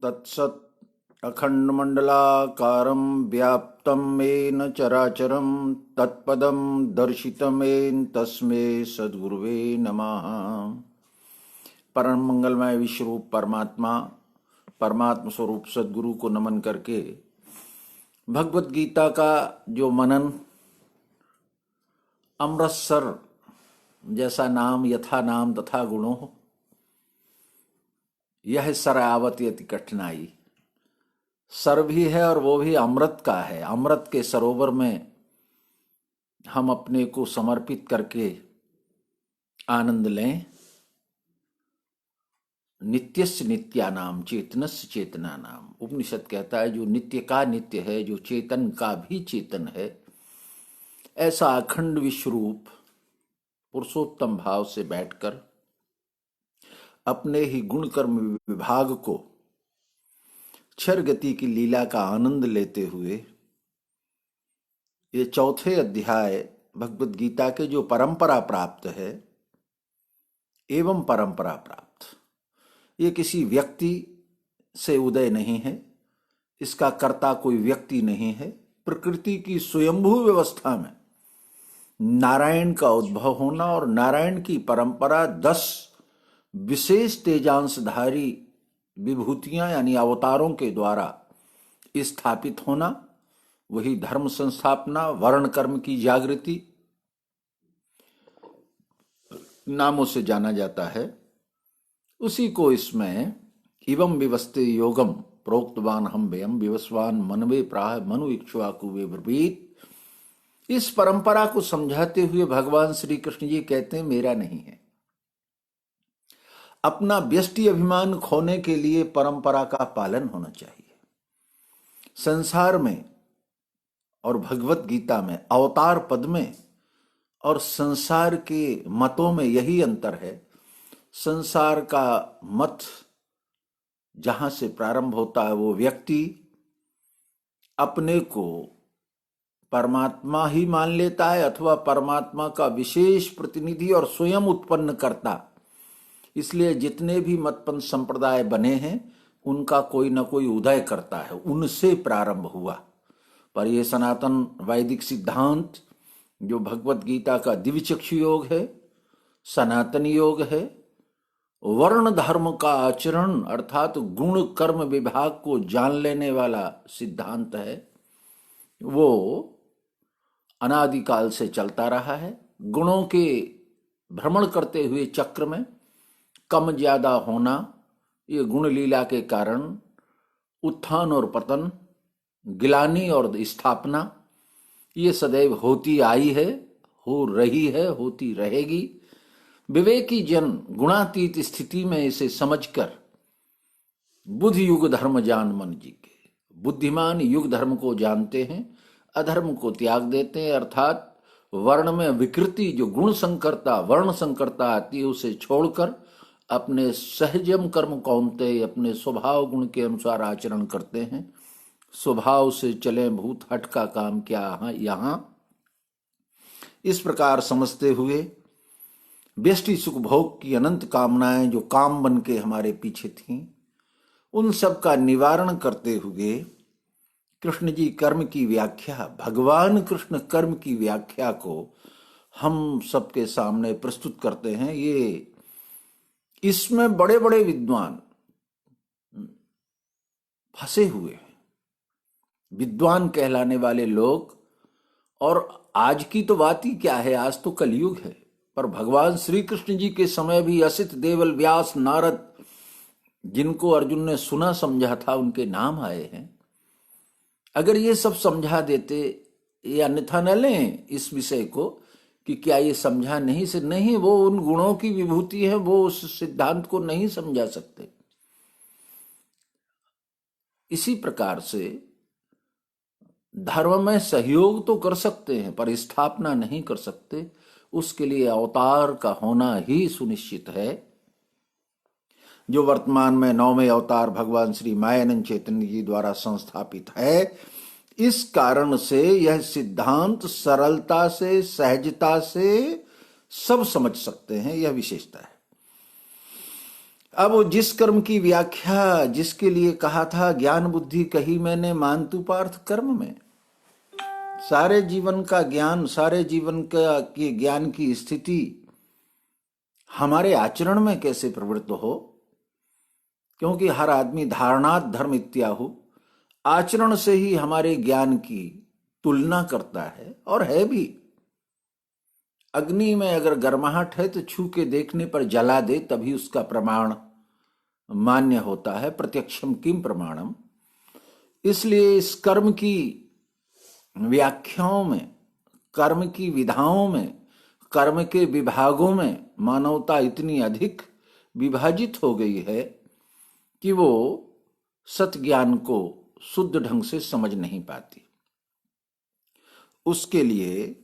तत्सत् अखण्डमण्डलाकारं व्याप्तं येन चराचरं तत्पदं दर्शितं येन तस्मै सद्गुरुवे नमः। परम मंगलमय विश्वरूप परमात्मा परमात्मा स्वरूप सद्गुरु को नमन करके भगवत गीता का जो मनन अमृतसर जैसा नाम यथा नाम तथा गुणों, यह सर आवती अति कठिनाई। सर भी है और वो भी अमृत का है। अमृत के सरोवर में हम अपने को समर्पित करके आनंद लें। नित्यस्य नित्यानाम चेतनस्य चेतना नाम। उपनिषद कहता है जो नित्य का नित्य है, जो चेतन का भी चेतन है, ऐसा अखंड विश्वरूप पुरुषोत्तम भाव से बैठकर अपने ही गुण कर्म विभाग को क्षर गति की लीला का आनंद लेते हुए ये चौथे अध्याय भगवद गीता के जो परंपरा प्राप्त है एवं परंपरा प्राप्त, ये किसी व्यक्ति से उदय नहीं है, इसका कर्ता कोई व्यक्ति नहीं है। प्रकृति की स्वयंभू व्यवस्था में नारायण का उद्भव होना और नारायण की परंपरा 10 विशेष तेजांशधारी विभूतियां यानी अवतारों के द्वारा स्थापित होना, वही धर्म संस्थापना, वर्ण कर्म की जागृति नामों से जाना जाता है। उसी को इसमें इवं विवस्ते योगम प्रोक्तवान हम व्यम विवस्वान मनवे प्राह मनु इक्ष्वाकु वे ब्रवीत। इस परंपरा को समझाते हुए भगवान श्री कृष्ण जी कहते हैं मेरा नहीं है। अपना व्यष्टि अभिमान खोने के लिए परंपरा का पालन होना चाहिए। संसार में और भगवत गीता में अवतार पद में और संसार के मतों में यही अंतर है। संसार का मत जहां से प्रारंभ होता है वो व्यक्ति अपने को परमात्मा ही मान लेता है अथवा परमात्मा का विशेष प्रतिनिधि और स्वयं उत्पन्न करता। इसलिए जितने भी मतपंथ संप्रदाय बने हैं उनका कोई न कोई उदय करता है, उनसे प्रारंभ हुआ। पर यह सनातन वैदिक सिद्धांत जो भगवत गीता का दिव्य चक्षु योग है, सनातन योग है, वर्ण धर्म का आचरण अर्थात गुण कर्म विभाग को जान लेने वाला सिद्धांत है, वो अनादिकाल से चलता रहा है। गुणों के भ्रमण करते हुए चक्र में कम ज्यादा होना, ये गुण लीला के कारण उत्थान और पतन, गिलानी और स्थापना, ये सदैव होती आई है, हो रही है, होती रहेगी। विवेकी जन गुणातीत स्थिति में इसे समझकर बुद्ध युग धर्म जान मन जी के, बुद्धिमान युग धर्म को जानते हैं, अधर्म को त्याग देते हैं। अर्थात वर्ण में विकृति जो गुण संकरता वर्ण संकरता आती है उसे छोड़कर अपने सहजम कर्म कौनते अपने स्वभाव गुण के अनुसार आचरण करते हैं। स्वभाव से चले भूत हट का काम क्या यहाँ, इस प्रकार समझते हुए व्यष्टि सुख भोग की अनंत कामनाएं जो काम बन के हमारे पीछे थीं, उन सब का निवारण करते हुए कृष्ण जी कर्म की व्याख्या, भगवान कृष्ण कर्म की व्याख्या को हम सबके सामने प्रस्तुत करते हैं। ये इसमें बड़े बड़े विद्वान फंसे हुए हैं, विद्वान कहलाने वाले लोग। और आज की तो बात ही क्या है, आज तो कलयुग है, पर भगवान श्री कृष्ण जी के समय भी असित, देवल, व्यास, नारद, जिनको अर्जुन ने सुना समझा था, उनके नाम आए हैं। अगर ये सब समझा देते, ये अन्यथा न लें इस विषय को कि क्या ये समझा नहीं से नहीं, वो उन गुणों की विभूति है, वो उस सिद्धांत को नहीं समझा सकते। इसी प्रकार से धर्म में सहयोग तो कर सकते हैं पर स्थापना नहीं कर सकते। उसके लिए अवतार का होना ही सुनिश्चित है। जो वर्तमान में 9वें अवतार भगवान श्री मायानंद चैतन्य जी द्वारा संस्थापित है, इस कारण से यह सिद्धांत सरलता से, सहजता से सब समझ सकते हैं, यह विशेषता है। अब वो जिस कर्म की व्याख्या जिसके लिए कहा था, ज्ञान बुद्धि कही मैंने मान तू पार्थ कर्म में, सारे जीवन का ज्ञान, सारे जीवन का की ज्ञान की स्थिति हमारे आचरण में कैसे प्रवृत्त हो, क्योंकि हर आदमी धारणात धर्म इत्याहु, आचरण से ही हमारे ज्ञान की तुलना करता है और है भी। अग्नि में अगर गर्माहट है तो छू के देखने पर जला दे तभी उसका प्रमाण मान्य होता है, प्रत्यक्षम किम प्रमाणम। इसलिए इस कर्म की व्याख्याओं में, कर्म की विधाओं में, कर्म के विभागों में मानवता इतनी अधिक विभाजित हो गई है कि वो सत ज्ञान को शुद्ध ढंग से समझ नहीं पाती। उसके लिए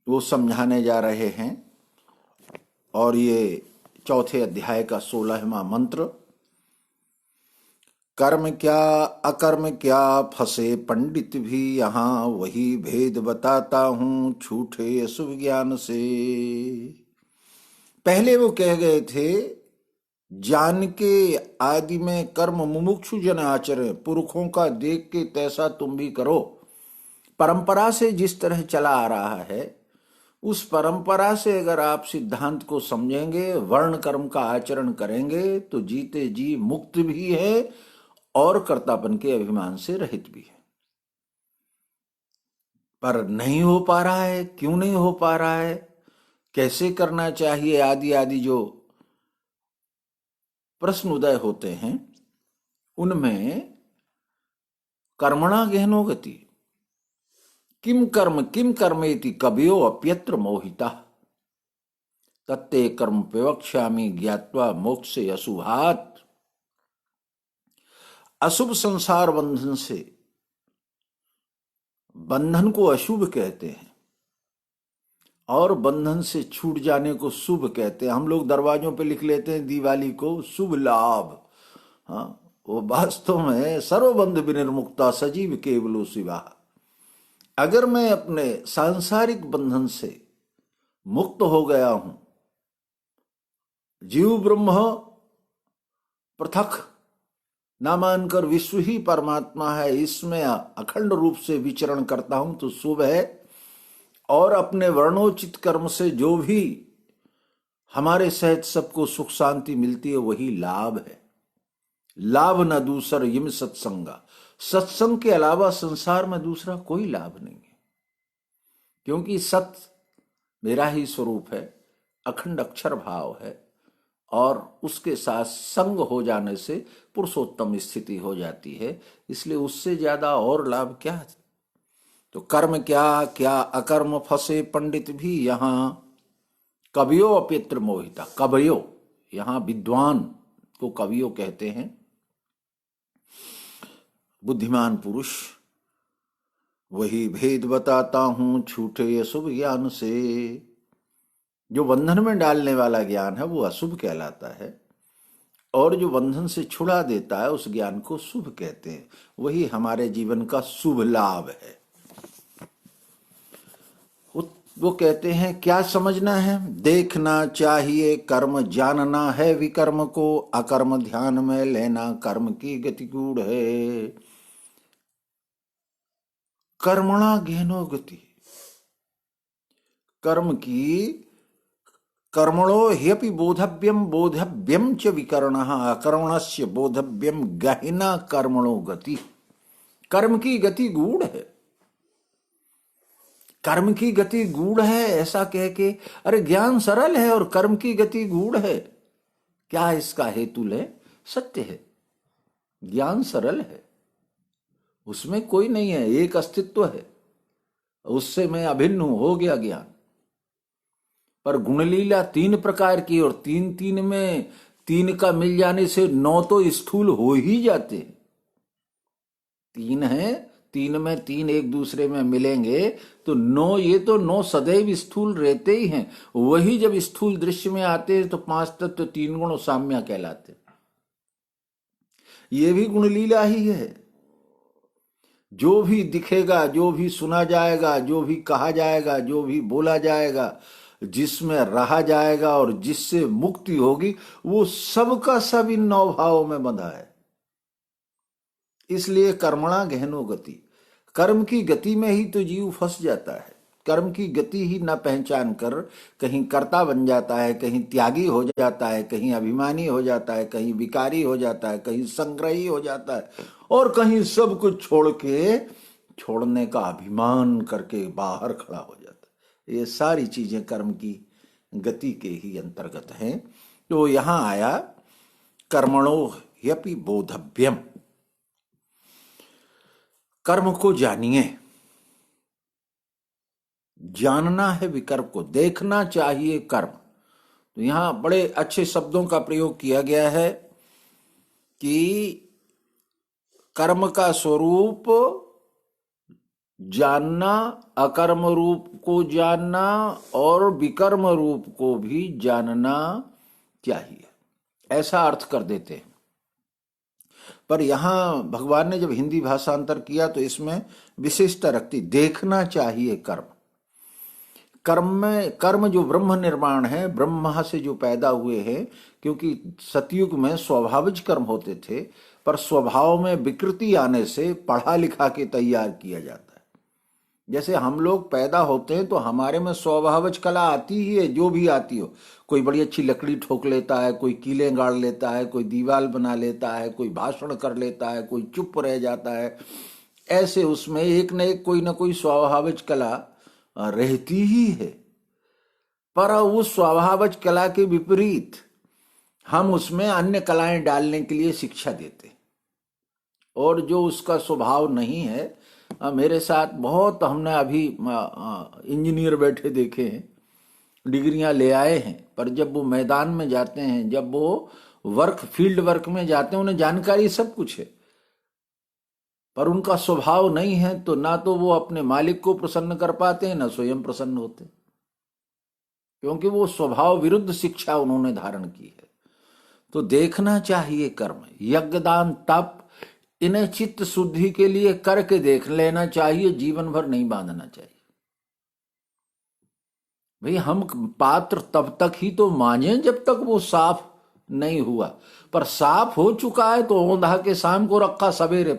वो समझाने जा रहे हैं, और ये चौथे अध्याय का 16वां मंत्र, कर्म क्या अकर्म क्या फंसे पंडित भी यहां, वही भेद बताता हूं छूटे अशुभ ज्ञान से। पहले वो कह गए थे, जान के आदि में कर्म मुमुक्षु जन आचरण, पुरखों का देख के तैसा तुम भी करो। परंपरा से जिस तरह चला आ रहा है, उस परंपरा से अगर आप सिद्धांत को समझेंगे, वर्ण कर्म का आचरण करेंगे, तो जीते जी मुक्त भी है और कर्तापन के अभिमान से रहित भी है। पर नहीं हो पा रहा है। क्यों नहीं हो पा रहा है, कैसे करना चाहिए, आदि आदि जो प्रश्न उदय होते हैं, उनमें कर्मणा गहनो गति, किम कर्मेति कवयो अप्यत्र मोहिता, तत्ते कर्म प्रवक्ष्यामि ज्ञात्वा मोक्षे अशुभात्। अशुभ संसार बंधन से, बंधन को अशुभ कहते हैं और बंधन से छूट जाने को शुभ कहते हैं। हम लोग दरवाजों पे लिख लेते हैं दिवाली को शुभ लाभ, हाँ, वो वास्तव में सर्वबंध विनिर्मुक्ता सजीव केवलो शिवा। अगर मैं अपने सांसारिक बंधन से मुक्त हो गया हूं, जीव ब्रह्म पृथक ना मानकर विश्व ही परमात्मा है, इसमें अखंड रूप से विचरण करता हूं तो शुभ है। और अपने वर्णोचित कर्म से जो भी हमारे सहित सबको सुख शांति मिलती है वही लाभ है। लाभ न दूसर यम सत्संगा, सत्संग के अलावा संसार में दूसरा कोई लाभ नहीं है, क्योंकि सत मेरा ही स्वरूप है, अखंड अक्षर भाव है, और उसके साथ संग हो जाने से पुरुषोत्तम स्थिति हो जाती है। इसलिए उससे ज्यादा और लाभ क्या है। तो कर्म क्या क्या अकर्म फंसे पंडित भी यहां, कवियो अपित्र मोहिता। कवियो यहां विद्वान को कवियो कहते हैं, बुद्धिमान पुरुष। वही भेद बताता हूं छूटे अशुभ ज्ञान से, जो बंधन में डालने वाला ज्ञान है वो अशुभ कहलाता है, और जो बंधन से छुड़ा देता है उस ज्ञान को शुभ कहते हैं। वही हमारे जीवन का शुभ लाभ है। वो कहते हैं क्या समझना है, देखना चाहिए कर्म, जानना है विकर्म को, अकर्म ध्यान में लेना कर्म की गति गूढ़ है। कर्मणा गहनो गति, कर्म की, कर्मणो ह्यपि बोधव्यम बोधव्यम च विकर्णः, अकर्मणस्य बोधव्यम गहना कर्मणो गति। कर्म की गति गूढ़ है, कर्म की गति गूढ़ है ऐसा कह के, अरे ज्ञान सरल है और कर्म की गति गूढ़ है, क्या इसका हेतु है? सत्य है, ज्ञान सरल है, उसमें कोई नहीं है, एक अस्तित्व है, उससे मैं अभिन्न हूं, हो गया ज्ञान। पर गुणलीला 3 प्रकार की, और 3 में 3 का मिल जाने से 9 तो स्थूल हो ही जाते हैं। 3 है, 3 में 3 एक दूसरे में मिलेंगे तो 9, ये तो 9 सदैव स्थूल रहते ही हैं। वही जब स्थूल दृश्य में आते हैं तो 5 तत्व 3 गुण साम्य कहलाते। ये भी गुणलीला ही है। जो भी दिखेगा, जो भी सुना जाएगा, जो भी कहा जाएगा, जो भी बोला जाएगा, जिसमें रहा जाएगा और जिससे मुक्ति होगी, वो सब का सब इन 9 भावों में बंधा है। इसलिए कर्मणा गहनो गति, कर्म की गति में ही तो जीव फंस जाता है। कर्म की गति ही न पहचान कर कहीं कर्ता बन जाता है, कहीं त्यागी हो जाता है, कहीं अभिमानी हो जाता है, कहीं विकारी हो जाता है, कहीं संग्रही हो जाता है, और कहीं सब कुछ छोड़ के छोड़ने का अभिमान करके बाहर खड़ा हो जाता है। ये सारी चीजें कर्म की गति के ही अंतर्गत हैं। तो यहां आया कर्मणो ह्यपि बोधव्यम, कर्म को जानिए, जानना है विकल्प को, देखना चाहिए कर्म। तो यहां बड़े अच्छे शब्दों का प्रयोग किया गया है कि कर्म का स्वरूप जानना, अकर्म रूप को जानना और विकर्म रूप को भी जानना चाहिए, ऐसा अर्थ कर देते हैं। पर यहां भगवान ने जब हिंदी भाषांतर किया तो इसमें विशेषता रखती, देखना चाहिए कर्म। कर्म में, कर्म जो ब्रह्म निर्माण है, ब्रह्मा से जो पैदा हुए हैं, क्योंकि सतयुग में स्वाभाविक कर्म होते थे, पर स्वभाव में विकृति आने से पढ़ा लिखा के तैयार किया जाता है। जैसे हम लोग पैदा होते हैं तो हमारे में स्वाभाविक कला आती ही है, जो भी आती हो। कोई बड़ी अच्छी लकड़ी ठोक लेता है, कोई कीले गाड़ लेता है, कोई दीवार बना लेता है, कोई भाषण कर लेता है, कोई चुप रह जाता है। ऐसे उसमें एक न एक कोई ना कोई स्वाभाविक कला रहती ही है। पर उस स्वाभाविक कला के विपरीत हम उसमें अन्य कलाएं डालने के लिए शिक्षा देते, और जो उसका स्वभाव नहीं है, मेरे साथ बहुत, हमने अभी इंजीनियर बैठे देखे हैं, डिग्रियां ले आए हैं, पर जब वो मैदान में जाते हैं, जब वो फील्ड वर्क में जाते हैं, उन्हें जानकारी सब कुछ है, पर उनका स्वभाव नहीं है, तो ना तो वो अपने मालिक को प्रसन्न कर पाते हैं, ना स्वयं प्रसन्न होते, क्योंकि वो स्वभाव विरुद्ध शिक्षा उन्होंने धारण की है। तो देखना चाहिए कर्म, यज्ञ दान तप, इन्हें चित्त शुद्धि के लिए करके देख लेना चाहिए, जीवन भर नहीं बांधना चाहिए। भाई हम पात्र तब तक ही तो मांझे जब तक वो साफ नहीं हुआ, पर साफ हो चुका है तो औंधा के शाम को रखा सवेरे,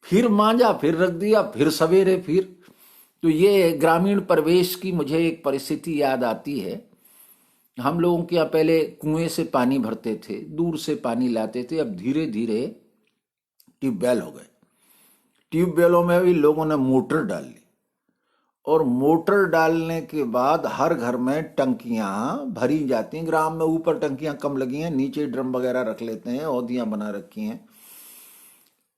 फिर मांझा, फिर रख दिया, फिर सवेरे फिर। तो ये ग्रामीण परिवेश की मुझे एक परिस्थिति याद आती है। हम लोगों के यहाँ पहले कुएं से पानी भरते थे, दूर से पानी लाते थे, अब धीरे धीरे ट्यूबवेल हो गए। ट्यूबवेलों में भी लोगों ने मोटर डाल ली, और मोटर डालने के बाद हर घर में टंकियां भरी जाती हैं। ग्राम में ऊपर टंकियां कम लगी हैं, नीचे ड्रम वगैरह रख लेते हैं, औदियां बना रखी हैं।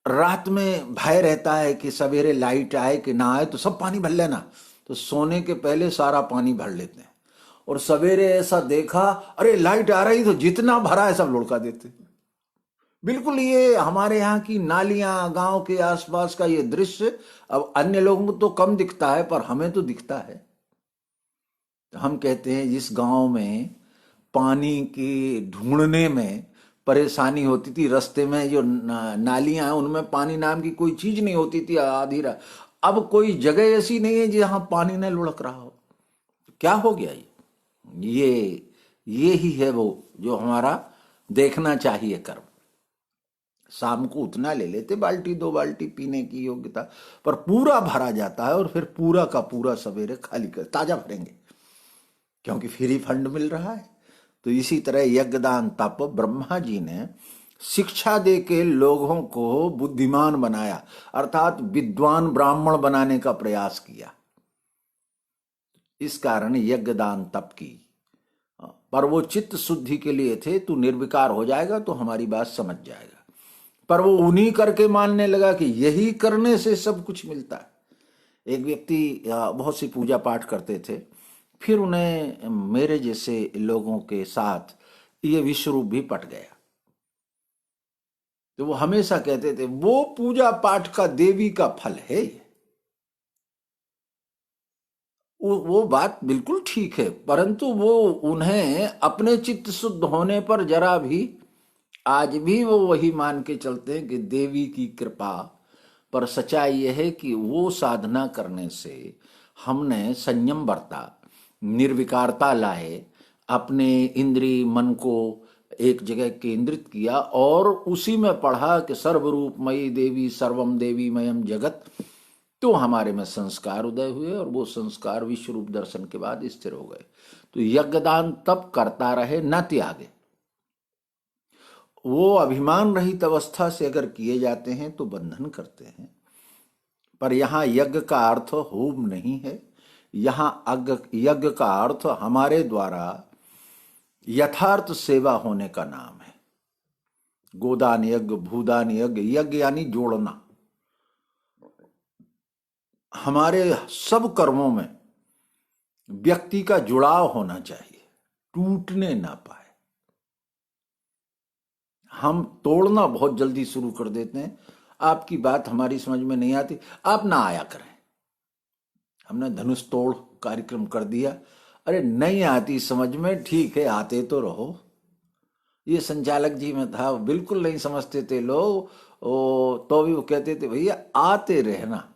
रात में भय रहता है कि सवेरे लाइट आए कि ना आए, तो सब पानी भर लेना, तो सोने के पहले सारा पानी भर लेते हैं। और सवेरे ऐसा देखा, अरे लाइट आ रही, तो जितना भरा है सब लुढ़का देते। बिल्कुल ये हमारे यहाँ की नालियां, गांव के आसपास का ये दृश्य अब अन्य लोगों को तो कम दिखता है, पर हमें तो दिखता है। तो हम कहते हैं जिस गांव में पानी के ढूंढने में परेशानी होती थी, रास्ते में जो नालियां हैं उनमें पानी नाम की कोई चीज नहीं होती थी, आधी रात। अब कोई जगह ऐसी नहीं है जहां पानी न लुढ़क रहा हो। क्या हो गया ये ही है वो जो हमारा देखना चाहिए कर्म। शाम को उतना ले लेते, बाल्टी 2 बाल्टी पीने की योग्यता, पर पूरा भरा जाता है, और फिर पूरा का पूरा सवेरे खाली कर, ताजा भरेंगे, क्योंकि फ्री फंड मिल रहा है। तो इसी तरह यज्ञदान तप ब्रह्मा जी ने शिक्षा दे के लोगों को बुद्धिमान बनाया, अर्थात विद्वान ब्राह्मण बनाने का प्रयास किया। इस कारण यज्ञदान तप की, पर वो चित्त शुद्धि के लिए थे। तू निर्विकार हो जाएगा तो हमारी बात समझ जाएगा। पर वो उन्हीं करके मानने लगा कि यही करने से सब कुछ मिलता है। एक व्यक्ति बहुत सी पूजा पाठ करते थे, फिर उन्हें मेरे जैसे लोगों के साथ ये विश्वरूप भी पट गया। तो वो हमेशा कहते थे वो पूजा पाठ का देवी का फल है। वो बात बिल्कुल ठीक है, परंतु वो उन्हें अपने चित्त शुद्ध होने पर जरा भी, आज भी वो वही मान के चलते हैं कि देवी की कृपा। पर सच्चाई यह है कि वो साधना करने से हमने संयम बरता, निर्विकारता लाए, अपने इंद्रिय मन को एक जगह केंद्रित किया और उसी में पढ़ा कि सर्वरूपमयी देवी सर्वम देवी मयम जगत, तो हमारे में संस्कार उदय हुए और वो संस्कार विश्व रूप दर्शन के बाद स्थिर हो गए। तो यज्ञदान तब करता रहे, न त्यागे। वो अभिमान रहित अवस्था से अगर किए जाते हैं तो बंधन करते हैं, पर यहां यज्ञ का अर्थ होम नहीं है। यहां यज्ञ का अर्थ हमारे द्वारा यथार्थ सेवा होने का नाम है। गोदान यज्ञ, भूदान यज्ञ, यज्ञ यानी जोड़ना। हमारे सब कर्मों में व्यक्ति का जुड़ाव होना चाहिए, टूटने ना पाए। हम तोड़ना बहुत जल्दी शुरू कर देते हैं। आपकी बात हमारी समझ में नहीं आती, आप ना आया करें। हमने धनुष तोड़ कार्यक्रम कर दिया, अरे नहीं आती समझ में, ठीक है आते तो रहो। ये संचालक जी में था, बिल्कुल नहीं समझते थे लोग, तो भी वो कहते थे भैया आते रहना,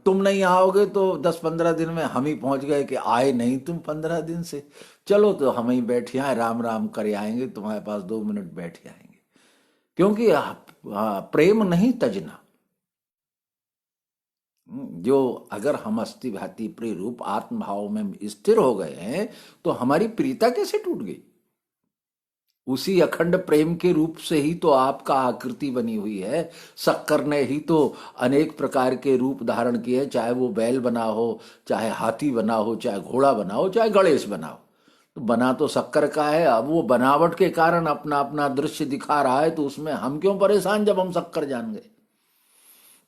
तुम नहीं आओगे तो 10-15 दिन में हम ही पहुंच गए कि आए नहीं तुम 15 दिन से, चलो तो हम ही बैठे आए, राम राम करे आएंगे, तुम्हारे पास 2 मिनट बैठे आएंगे। क्योंकि प्रेम नहीं तजना। जो अगर हम अस्थि भांति प्रिय रूप आत्म भाव में स्थिर हो गए हैं तो हमारी प्रियता कैसे टूट गई? उसी अखंड प्रेम के रूप से ही तो आपका आकृति बनी हुई है। शक्कर ने ही तो अनेक प्रकार के रूप धारण किए, चाहे वो बैल बना हो, चाहे हाथी बना हो, चाहे घोड़ा बना हो, चाहे गणेश बना हो, तो बना तो शक्कर का है। अब वो बनावट के कारण अपना अपना दृश्य दिखा रहा है, तो उसमें हम क्यों परेशान जब हम शक्कर जान गए?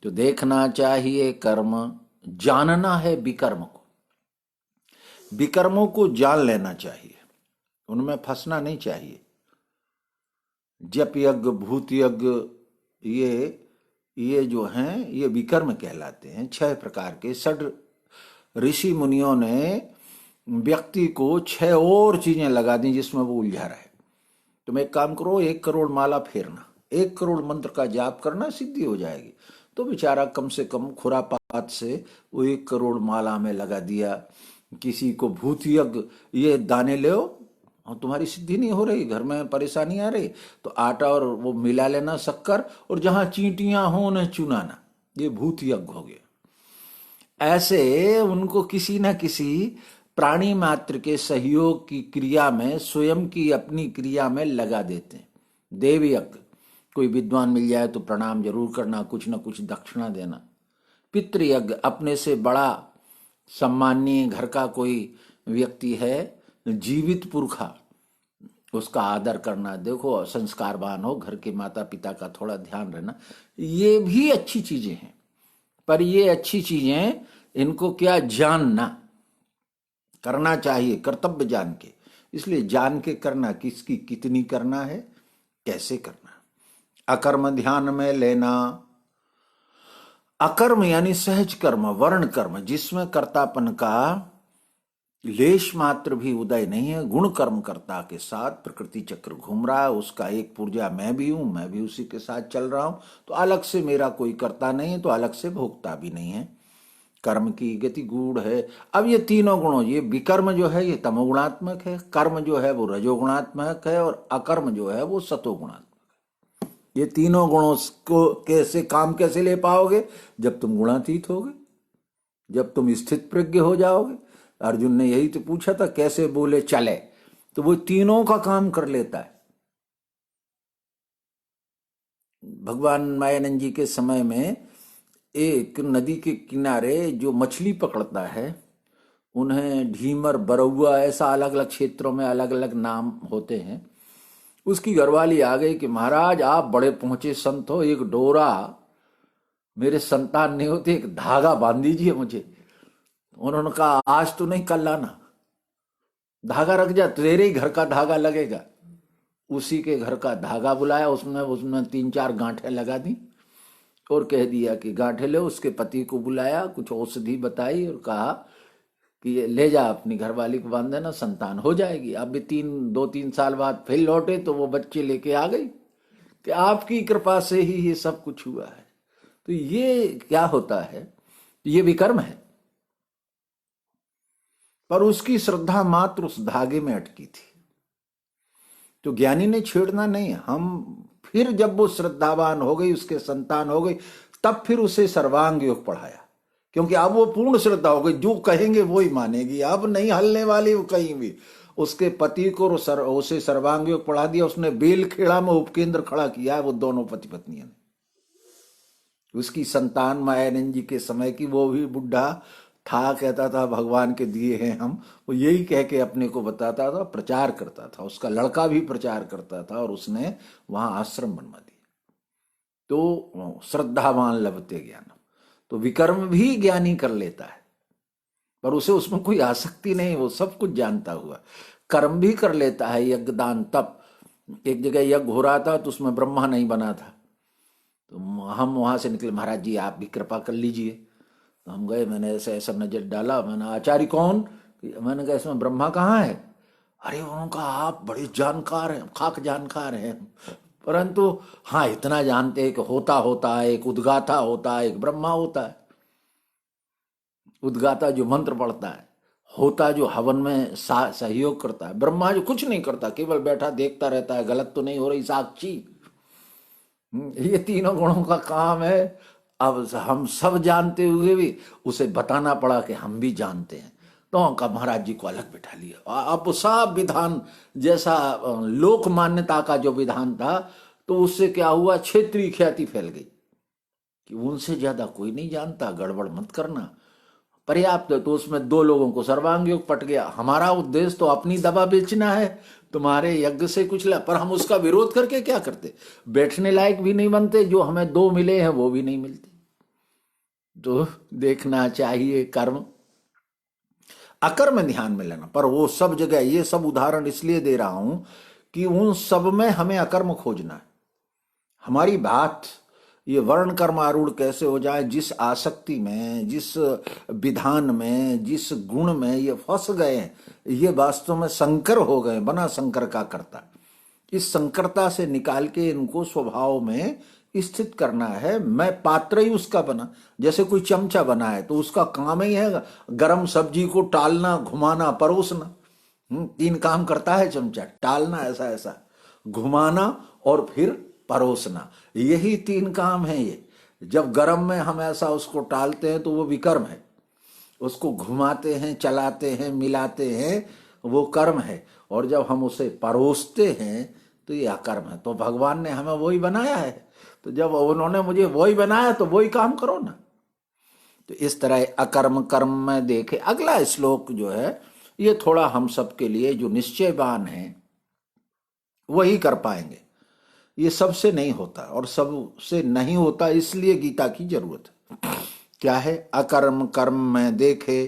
तो देखना चाहिए कर्म, जानना है विकर्म को, विकर्मों को जान लेना चाहिए, उनमें फंसना नहीं चाहिए। जप यज्ञ, भूत यज्ञ, ये जो हैं ये विकर्म कहलाते हैं। 6 प्रकार के। 6 ऋषि मुनियों ने व्यक्ति को 6 और चीजें लगा दी जिसमें वो उलझा रहे। तुम एक काम करो, 1 करोड़ माला फेरना, 1 करोड़ मंत्र का जाप करना, सिद्धि हो जाएगी। तो बेचारा कम से कम खुरापात से वो 1 करोड़ माला में लगा दिया। किसी को भूत यज्ञ, ये दाने ले और तुम्हारी सिद्धि नहीं हो रही, घर में परेशानी आ रही, तो आटा और वो मिला लेना शक्कर, और जहां चींटियां हो उन्हें चुनाना, ये भूत यज्ञ हो गया। ऐसे उनको किसी न किसी प्राणी मात्र के सहयोग की क्रिया में, स्वयं की अपनी क्रिया में लगा देते हैं। देव यज्ञ, कोई विद्वान मिल जाए तो प्रणाम जरूर करना, कुछ न कुछ दक्षिणा देना। पितृ यज्ञ, अपने से बड़ा सम्मानीय घर का कोई व्यक्ति है, जीवित पुरखा, उसका आदर करना। देखो संस्कारवान हो, घर के माता पिता का थोड़ा ध्यान रहना, ये भी अच्छी चीजें हैं। पर ये अच्छी चीजें, इनको क्या जानना, करना चाहिए कर्तव्य जान के। इसलिए जान के करना, किसकी कितनी करना है, कैसे करना। अकर्म ध्यान में लेना। अकर्म यानी सहज कर्म, वर्ण कर्म, जिसमें कर्तापन का लेश मात्र भी उदय नहीं है। गुण कर्म कर्ता के साथ प्रकृति चक्र घूम रहा है, उसका एक पुर्जा मैं भी हूं, मैं भी उसी के साथ चल रहा हूं, तो अलग से मेरा कोई कर्ता नहीं है, तो अलग से भोक्ता भी नहीं है। कर्म की गति गूढ़ है। अब ये तीनों गुणों, ये विकर्म जो है ये तमोगुणात्मक है, कर्म जो है वो रजोगुणात्मक है, और अकर्म जो है वो सतोगुणात्मक है। ये तीनों गुणों को कैसे काम कैसे ले पाओगे? जब तुम गुणातीत होगे, जब तुम स्थित प्रज्ञ हो जाओगे। अर्जुन ने यही तो पूछा था, कैसे बोले चले, तो वो तीनों का काम कर लेता है। भगवान मायानंद जी के समय में एक नदी के किनारे जो मछली पकड़ता है, उन्हें ढीमर, बरौआ, ऐसा अलग अलग क्षेत्रों में अलग अलग नाम होते हैं। उसकी घरवाली आ गई कि महाराज आप बड़े पहुंचे संत हो, एक डोरा मेरे संतान नहीं होते, एक धागा बांध दीजिए मुझे। उन्होंने कहा आज तो नहीं, कल लाना, धागा रख जा, तेरे ही घर का धागा लगेगा। उसी के घर का धागा बुलाया, उसमें 3-4 गांठें लगा दी और कह दिया कि गांठें ले। उसके पति को बुलाया, कुछ औषधि बताई और कहा कि ये ले जा, अपनी घरवाली को बांध देना, संतान हो जाएगी। अब भी 2-3 साल बाद फिर लौटे तो वो बच्चे लेके आ गई कि आपकी कृपा से ही ये सब कुछ हुआ है। तो ये क्या होता है? ये विकर्म है। पर उसकी श्रद्धा मात्र उस धागे में अटकी थी। तो ज्ञानी ने छेड़ना नहीं। हम फिर जब वो श्रद्धावान हो गई, उसके संतान हो गई, तब फिर उसे सर्वांग योग पढ़ाया, क्योंकि अब वो पूर्ण श्रद्धा हो गई, जो कहेंगे वो ही मानेगी, अब नहीं हलने वाली वो कहीं भी। उसके पति को उसे सर्वांग योग पढ़ा दिया, उसने बेलखेड़ा में उपकेंद्र खड़ा किया है वो दोनों पति पत्नियों ने। उसकी संतान मायानंद जी के समय की, वो भी बुढ़ा था, कहता था भगवान के दिए हैं हम, वो यही कह के अपने को बताता था, प्रचार करता था। उसका लड़का भी प्रचार करता था और उसने वहां आश्रम बनवा दिया। तो श्रद्धावान लभते ज्ञान, तो विकर्म भी ज्ञानी कर लेता है, पर उसे उसमें कोई आसक्ति नहीं, वो सब कुछ जानता हुआ कर्म भी कर लेता है। यज्ञ दान तप, एक जगह यज्ञ हो रहा था तो उसमें ब्रह्मा नहीं बना था, तो हम वहां से निकले, महाराज जी आप भी कृपा कर लीजिए। तो हम गए, मैंने ऐसे ऐसा नजर डाला, मैंने आचार्य कौन, मैंने कहा इसमें ब्रह्मा कहाँ है। अरे उन्होंने कहा आप बड़े जानकार हैं, खाक जानकार हैं, परंतु हाँ इतना जानते हैं कि होता होता है, एक उद्गाता होता है, एक ब्रह्मा होता है। उद्गाता जो मंत्र पढ़ता है, होता जो हवन में सहयोग करता है, ब्रह्मा जो कुछ नहीं करता, केवल बैठा देखता रहता है, गलत तो नहीं हो रही, साक्षी। ये तीनों गुणों का काम है। अब हम सब जानते हुए भी उसे बताना पड़ा कि हम भी जानते हैं, तो उनका महाराज जी को अलग बिठा लिया। अब सब विधान जैसा लोक मान्यता का जो विधान था, तो उससे क्या हुआ, क्षेत्रीय ख्याति फैल गई कि उनसे ज्यादा कोई नहीं जानता, गड़बड़ मत करना, पर्याप्त है। तो उसमें दो लोगों को सर्वांग योग पट गया। हमारा उद्देश्य तो अपनी दवा बेचना है, तुम्हारे यज्ञ से कुछ ला, पर हम उसका विरोध करके क्या करते, बैठने लायक भी नहीं बनते, जो हमें दो मिले हैं वो भी नहीं मिलते। तो देखना चाहिए कर्म अकर्म ध्यान में लेना। पर वो सब जगह, ये सब उदाहरण इसलिए दे रहा हूं कि उन सब में हमें अकर्म खोजना है। हमारी बात ये वर्ण कर्म आरूढ़ कैसे हो जाए, जिस आसक्ति में, जिस विधान में, जिस गुण में ये फंस गए हैं, ये वास्तव में संकर हो गए, बना संकर का करता। इस संकरता से निकाल के इनको स्वभाव में स्थित करना है। मैं पात्र ही उसका बना, जैसे कोई चमचा बना है तो उसका काम ही है गरम सब्जी को टालना, घुमाना, परोसना। तीन काम करता है चमचा, टालना ऐसा ऐसा, घुमाना और फिर परोसना, यही तीन काम है। ये जब गरम में हम ऐसा उसको टालते हैं तो वो विकर्म है, उसको घुमाते हैं, चलाते हैं, मिलाते हैं, वो कर्म है। और जब हम उसे परोसते हैं तो ये अकर्म है। तो भगवान ने हमें वही बनाया है, तो जब उन्होंने मुझे वही बनाया तो वही काम करो ना। तो इस तरह अकर्म कर्म में देखे। अगला श्लोक जो है ये थोड़ा हम सब के लिए जो निश्चयवान है वही कर पाएंगे, ये सबसे नहीं होता, और सबसे नहीं होता इसलिए गीता की जरूरत है। क्या है, अकर्म कर्म में देखे,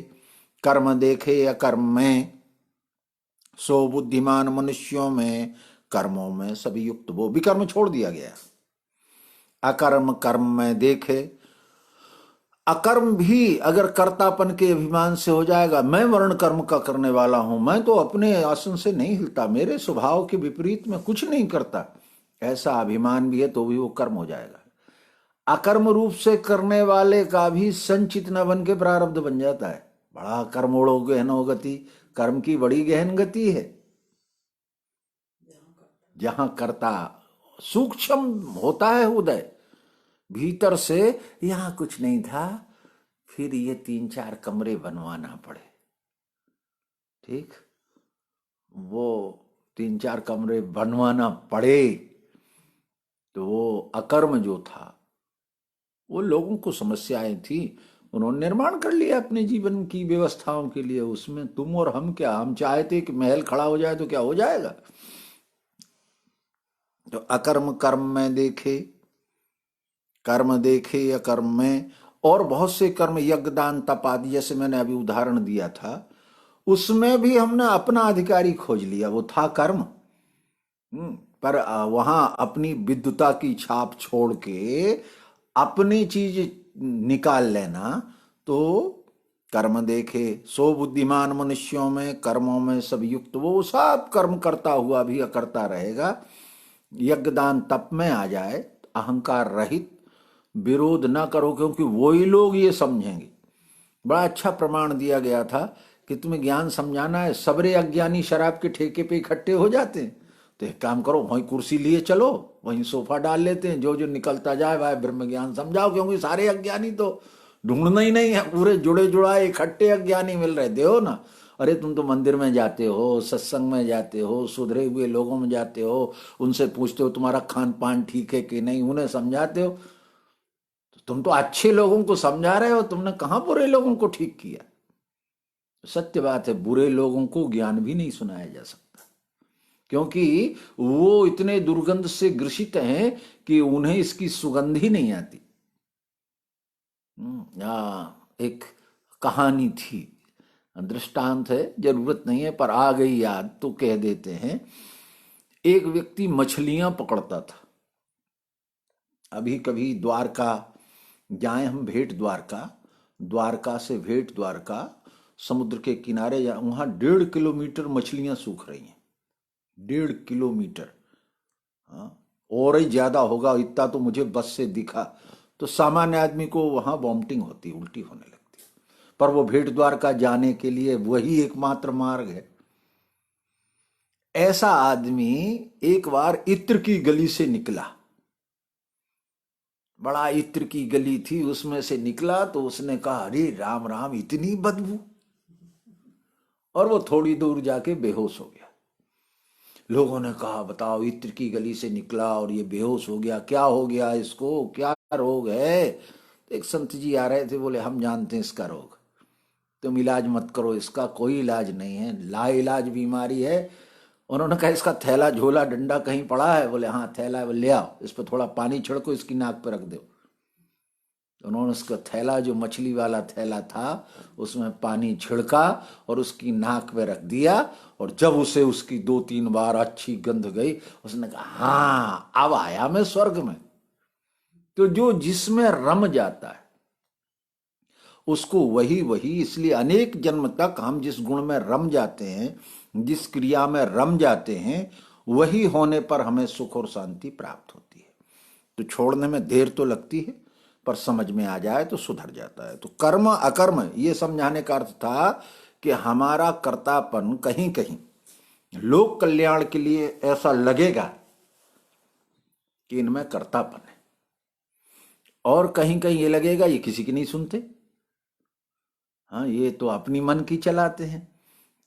कर्म देखे अकर्म में, सो बुद्धिमान मनुष्यों में कर्मों में सभी युक्त। वो विकर्म छोड़ दिया गया। अकर्म कर्म में देखे, अकर्म भी अगर कर्तापन के अभिमान से हो जाएगा, मैं वर्ण कर्म का करने वाला हूं, मैं तो अपने आसन से नहीं हिलता, मेरे स्वभाव के विपरीत में कुछ नहीं करता, ऐसा अभिमान भी है तो भी वो कर्म हो जाएगा। अकर्म रूप से करने वाले का भी संचित न बन के प्रारब्ध बन जाता है। बड़ा कर्मोड़ो गहनो गति, कर्म की बड़ी गहन गति है। जहां कर्ता सूक्ष्म होता है उदय भीतर से, यहां कुछ नहीं था, फिर ये 3-4 कमरे बनवाना पड़े। ठीक, वो 3-4 कमरे बनवाना पड़े, तो वो अकर्म जो था, वो लोगों को समस्याएं थी, उन्होंने निर्माण कर लिया अपने जीवन की व्यवस्थाओं के लिए। उसमें तुम और हम क्या, हम चाहते कि महल खड़ा हो जाए तो क्या हो जाएगा। तो अकर्म कर्म में देखे, कर्म देखे अकर्म में, और बहुत से कर्म यज्ञ दान तप आदि, जैसे मैंने अभी उदाहरण दिया था, उसमें भी हमने अपना अधिकारी खोज लिया, वो था कर्म। पर वहां अपनी विद्वता की छाप छोड़ के अपनी चीज निकाल लेना, तो कर्म देखे, सो बुद्धिमान मनुष्यों में कर्मों में सब युक्त। वो सब कर्म करता हुआ भी अकर्ता रहेगा। यज्ञ दान तप में आ जाए, अहंकार रहित, विरोध ना करो, क्योंकि वही लोग ये समझेंगे। बड़ा अच्छा प्रमाण दिया गया था कि तुम्हें ज्ञान समझाना है, सबरे अज्ञानी शराब के ठेके पे इकट्ठे हो जाते हैं। तो एक काम करो, वहीं कुर्सी लिए चलो, वहीं सोफा डाल लेते हैं, जो जो निकलता जाए भाई ब्रह्म ज्ञान समझाओ, क्योंकि सारे अज्ञानी तो ढूंढना ही नहीं है, पूरे जुड़े जुड़ाए इकट्ठे अज्ञानी मिल रहे। देखो ना, अरे तुम तो मंदिर में जाते हो, सत्संग में जाते हो, सुधरे हुए लोगों में जाते हो, उनसे पूछते हो तुम्हारा खान पान ठीक है कि नहीं, उन्हें समझाते हो। तो तुम तो अच्छे लोगों को समझा रहे हो, तुमने कहां बुरे लोगों को ठीक किया। सत्य बात है, बुरे लोगों को ज्ञान भी नहीं सुनाया जा सकता, क्योंकि वो इतने दुर्गंध से ग्रसित हैं कि उन्हें इसकी सुगंध ही नहीं आती। एक कहानी थी, दृष्टांत है, जरूरत नहीं है पर आ गई याद तो कह देते हैं। एक व्यक्ति मछलियां पकड़ता था। अभी कभी द्वारका जाए हम, भेंट द्वारका, द्वारका से भेंट द्वारका, समुद्र के किनारे जा, वहां 1.5 किलोमीटर मछलियां सूख रही हैं। 1.5 किलोमीटर, हाँ, और ही ज्यादा होगा, इतना तो मुझे बस से दिखा। तो सामान्य आदमी को वहां वॉमिटिंग होती, उल्टी होने लगती, पर वो भेंट द्वारका जाने के लिए वही एकमात्र मार्ग है। ऐसा आदमी एक बार इत्र की गली से निकला, बड़ा इत्र की गली थी, उसमें से निकला तो उसने कहा अरे राम राम, इतनी बदबू, और वो थोड़ी दूर जाके बेहोश हो गया। लोगों ने कहा बताओ, इत्र की गली से निकला और ये बेहोश हो गया, क्या हो गया इसको, क्या रोग है। तो एक संत जी आ रहे थे, बोले हम जानते हैं इसका रोग, तुम इलाज मत करो, इसका कोई इलाज नहीं है, लाइलाज बीमारी है। उन्होंने कहा इसका थैला झोला डंडा कहीं पड़ा है। बोले हाँ थैला है। बोले ले आओ, इस पर थोड़ा पानी छिड़को, इसकी नाक पर रख दो। उन्होंने उसका थैला, जो मछली वाला थैला था, उसमें पानी छिड़का और उसकी नाक पे रख दिया, और जब उसे उसकी 2-3 बार अच्छी गंध गई, उसने कहा हाँ अब आया मैं स्वर्ग में। तो जो जिसमें रम जाता है उसको वही वही, इसलिए अनेक जन्म तक हम जिस गुण में रम जाते हैं, जिस क्रिया में रम जाते हैं, वही होने पर हमें सुख और शांति प्राप्त होती है। तो छोड़ने में देर तो लगती है, पर समझ में आ जाए तो सुधर जाता है। तो कर्म अकर्म ये समझाने का अर्थ था कि हमारा कर्तापन कहीं कहीं लोक कल्याण के लिए ऐसा लगेगा कि इनमें कर्तापन है, और कहीं कहीं ये लगेगा ये किसी की नहीं सुनते, हाँ ये तो अपनी मन की चलाते हैं।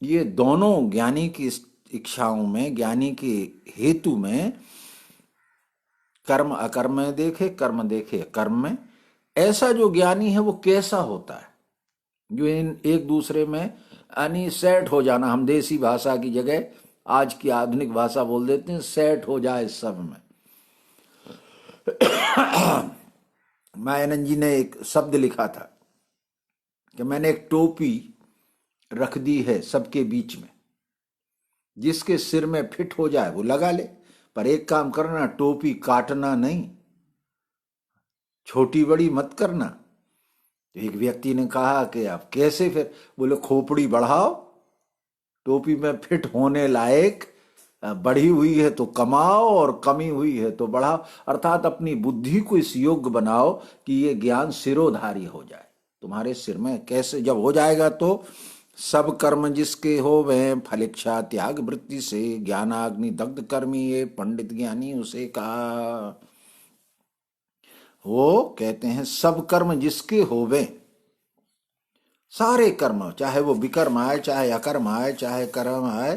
ये दोनों ज्ञानी की इच्छाओं में, ज्ञानी के हेतु में, कर्म अकर्म में देखे, कर्म देखे कर्म में। ऐसा जो ज्ञानी है वो कैसा होता है, जो इन एक दूसरे में यानी सेट हो जाना, हम देसी भाषा की जगह आज की आधुनिक भाषा बोल देते हैं, सेट हो जाए सब में। मायानंद जी ने एक शब्द लिखा था कि मैंने एक टोपी रख दी है सबके बीच में, जिसके सिर में फिट हो जाए वो लगा ले, पर एक काम करना, टोपी काटना नहीं, छोटी बड़ी मत करना। तो एक व्यक्ति ने कहा कि आप कैसे फिर, बोले खोपड़ी बढ़ाओ, टोपी में फिट होने लायक बढ़ी हुई है तो कमाओ और कमी हुई है तो बढ़ाओ, अर्थात अपनी बुद्धि को इस योग्य बनाओ कि ये ज्ञान सिरोधारी हो जाए तुम्हारे सिर में। कैसे जब हो जाएगा तो सब कर्म जिसके हो वह फलेच्छा त्याग वृत्ति से ज्ञानाग्नि दग्ध कर्मी ये पंडित ज्ञानी उसे कहा। वो कहते हैं सब कर्म जिसके होवे, सारे कर्म, चाहे वो विकर्म आए, चाहे अकर्म आए, चाहे कर्म आए,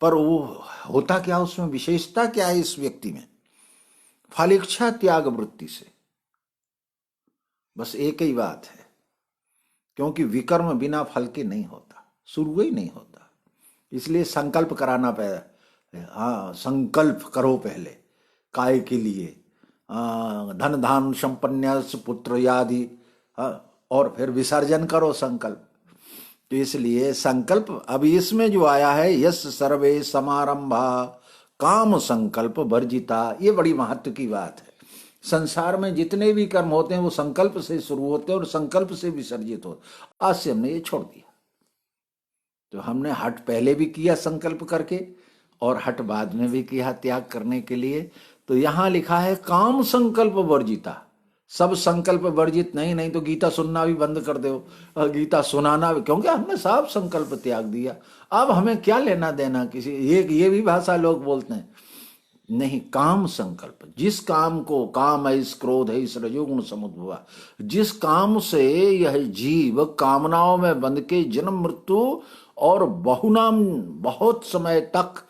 पर वो होता क्या, उसमें विशेषता क्या है इस व्यक्ति में, फलेच्छा त्याग वृत्ति से। बस एक ही बात है, क्योंकि विकर्म बिना फल के नहीं होता, शुरू ही नहीं होता, इसलिए संकल्प कराना पड़े। हाँ संकल्प करो पहले काय के लिए, धन धान संपन्यास पुत्र यादि, और फिर विसर्जन करो संकल्प। तो इसलिए संकल्प, अब इसमें जो आया है यस सर्वे समारंभा काम संकल्प वर्जिता, ये बड़ी महत्व की बात है। संसार में जितने भी कर्म होते हैं वो संकल्प से शुरू होते हैं और संकल्प से विसर्जित होते। आज से हमने ये छोड़ दिया, तो हमने हट पहले भी किया संकल्प करके और हट बाद में भी किया त्याग करने के लिए। तो यहां लिखा है काम संकल्प वर्जिता, सब संकल्प वर्जित नहीं, नहीं तो गीता सुनना भी बंद कर दो, गीता सुनाना भी, क्योंकि हमने सब संकल्प त्याग दिया। अब हमें क्या लेना देना किसी, ये भी भाषा लोग बोलते हैं। नहीं, काम संकल्प, जिस काम को, काम है इस क्रोध है इस रजोगुण समुद्भवा, जिस काम से यह जीव कामनाओं में बंध के जन्म मृत्यु और बहुनाम बहुत समय तक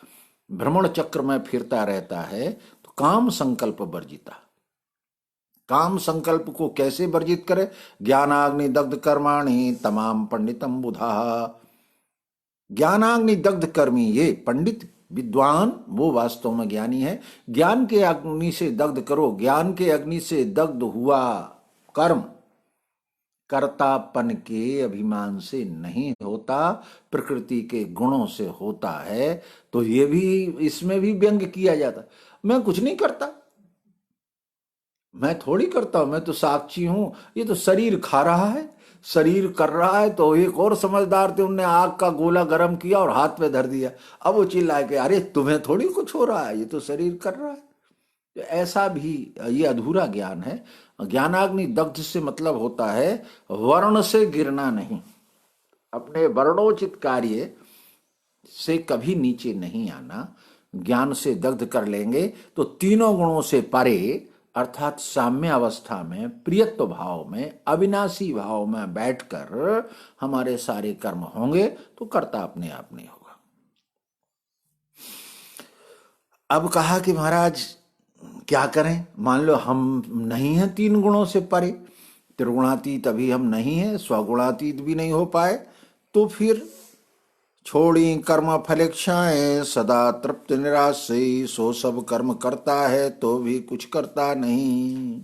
भ्रमण चक्र में फिरता रहता है, तो काम संकल्प वर्जिता। काम संकल्प को कैसे वर्जित करे? ज्ञानाग्नि दग्ध कर्माणि तमाम पंडितम बुधा। ज्ञानाग्नि दग्ध कर्मी, ये पंडित विद्वान वो वास्तव में ज्ञानी है। ज्ञान के अग्नि से दग्ध करो, ज्ञान के अग्नि से दग्ध हुआ कर्म कर्तापन के अभिमान से नहीं होता, प्रकृति के गुणों से होता है। तो ये भी, इसमें भी व्यंग किया जाता, मैं कुछ नहीं करता, मैं थोड़ी करता हूं, मैं तो साक्षी हूं, ये तो शरीर खा रहा है, शरीर कर रहा है। तो एक और समझदार थे, उनने आग का गोला गर्म किया और हाथ पे धर दिया। अब वो चिल्लाए कि अरे तुम्हें थोड़ी कुछ हो रहा है, ये तो शरीर कर रहा है। तो ऐसा भी ये अधूरा ज्ञान है। ज्ञानाग्नि दग्ध से मतलब होता है वर्ण से गिरना नहीं, अपने वर्णोचित कार्य से कभी नीचे नहीं आना। ज्ञान से दग्ध कर लेंगे तो तीनों गुणों से परे, अर्थात साम्य अवस्था में, प्रियत्व भाव में, अविनाशी भाव में बैठकर हमारे सारे कर्म होंगे, तो कर्ता अपने आप नहीं होगा। अब कहा कि महाराज क्या करें, मान लो हम नहीं हैं तीन गुणों से परे, त्रिगुणातीत अभी हम नहीं हैं, स्वगुणातीत भी नहीं हो पाए, तो फिर छोड़ी कर्म फलेच्छाएं सदा तृप्त निराश से, सो सब कर्म करता है तो भी कुछ करता नहीं।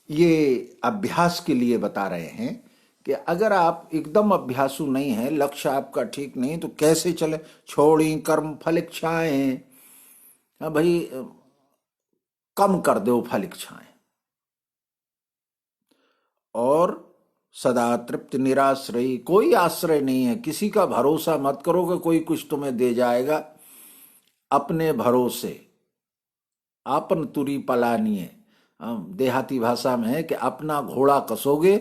ये अभ्यास के लिए बता रहे हैं कि अगर आप एकदम अभ्यासु नहीं है, लक्ष्य आपका ठीक नहीं, तो कैसे चले? छोड़ी कर्म फलेच्छाएं, भाई कम कर दो फल इच्छाएं, और सदा तृप्त निराश्रयी, कोई आश्रय नहीं है, किसी का भरोसा मत करो कि कोई कुछ तुम्हें दे जाएगा। अपने भरोसे, आपन तुरी पलानी है, देहाती भाषा में है कि अपना घोड़ा कसोगे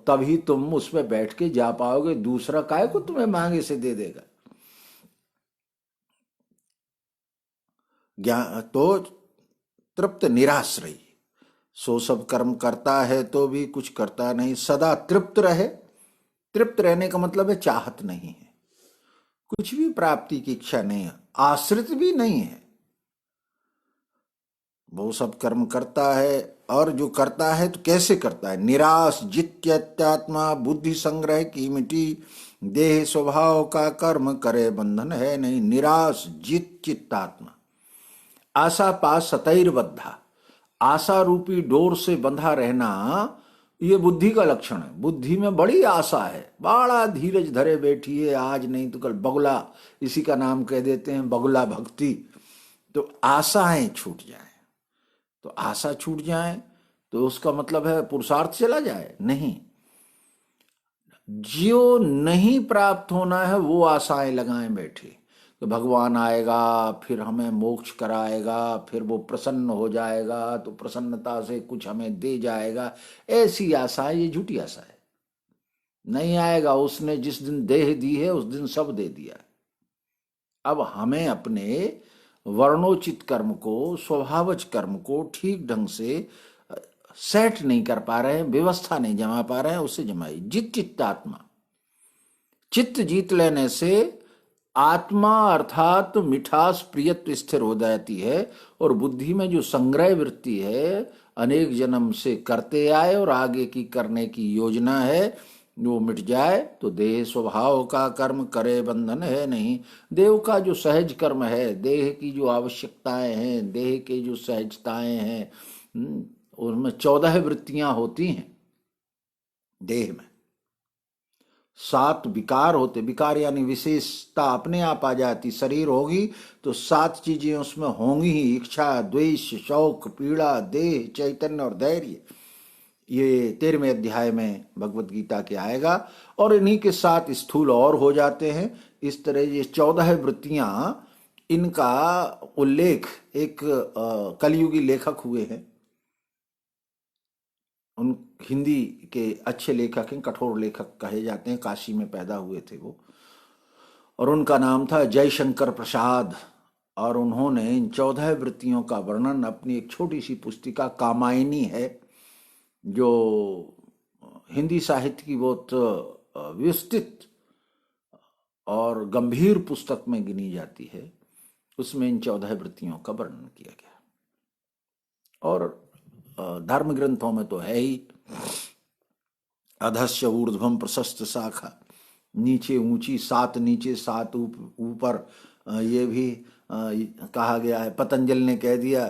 तभी तुम उस पर बैठ के जा पाओगे, दूसरा काय को तुम्हें मांगे से दे देगा। ज्ञान तो तृप्त निराश्रयी, सो सब कर्म करता है तो भी कुछ करता नहीं, सदा तृप्त रहे। तृप्त रहने का मतलब है चाहत नहीं है, कुछ भी प्राप्ति की इच्छा नहीं है, आश्रित भी नहीं है, वो सब कर्म करता है। और जो करता है तो कैसे करता है? निराश जित्यात्मा, बुद्धि संग्रह की मिटी, देह स्वभाव का कर्म करे बंधन है नहीं। निराश जित चित्तात्मा, आशा पास सतैर बद्धा, आशा रूपी डोर से बंधा रहना, ये बुद्धि का लक्षण है। बुद्धि में बड़ी आशा है, बड़ा धीरज धरे बैठी है, आज नहीं तो कल बगुला, इसी का नाम कह देते हैं बगुला भक्ति। तो आशाएं छूट जाए, तो आशा छूट जाए तो उसका मतलब है पुरुषार्थ चला जाए? नहीं, जो नहीं प्राप्त होना है वो आशाएं लगाएं बैठे, तो भगवान आएगा, फिर हमें मोक्ष कराएगा, फिर वो प्रसन्न हो जाएगा, तो प्रसन्नता से कुछ हमें दे जाएगा। ऐसी आशा है, ये झूठी आशा है। नहीं आएगा, उसने जिस दिन देह दी है उस दिन सब दे दिया है। अब हमें अपने वर्णोचित कर्म को, स्वभावज कर्म को ठीक ढंग से सेट नहीं कर पा रहे हैं, व्यवस्था नहीं जमा पा रहे हैं, उससे जमाई जित चित्तात्मा। चित्त जीत लेने से आत्मा अर्थात मिठास प्रियत्व स्थिर हो जाती है, और बुद्धि में जो संग्रह वृत्ति है, अनेक जन्म से करते आए और आगे की करने की योजना है, वो मिट जाए, तो देह स्वभाव का कर्म करे बंधन है नहीं। देव का जो सहज कर्म है, देह की जो आवश्यकताएं हैं, देह के जो सहजताएं हैं, उनमें 14 वृत्तियां होती हैं देह में, 7 विकार होते, विकार यानी विशेषता अपने आप आ जाती। शरीर होगी तो 7 चीजें उसमें होंगी ही, इच्छा, द्वेष, शौक, पीड़ा, देह, चैतन्य और धैर्य। ये 13वें अध्याय में भगवत गीता के आएगा, और इन्हीं के साथ स्थूल और हो जाते हैं। इस तरह ये 14 वृत्तियां, इनका उल्लेख एक कलयुगी लेखक हुए हैं, उन हिंदी के अच्छे लेखक हैं, कठोर लेखक कहे जाते हैं, काशी में पैदा हुए थे वो, और उनका नाम था जयशंकर प्रसाद। और उन्होंने इन 14 वृत्तियों का वर्णन अपनी एक छोटी सी पुस्तिका कामायनी है, जो हिंदी साहित्य की बहुत विस्तृत और गंभीर पुस्तक में गिनी जाती है, उसमें इन 14 वृत्तियों का वर्णन किया गया। और धर्म ग्रंथों में तो है ही, अधस्य ऊर्ध्वम प्रशस्त शाखा, नीचे ऊंची, 7 नीचे 7 ऊपर, ये भी कहा गया है। पतंजल ने कह दिया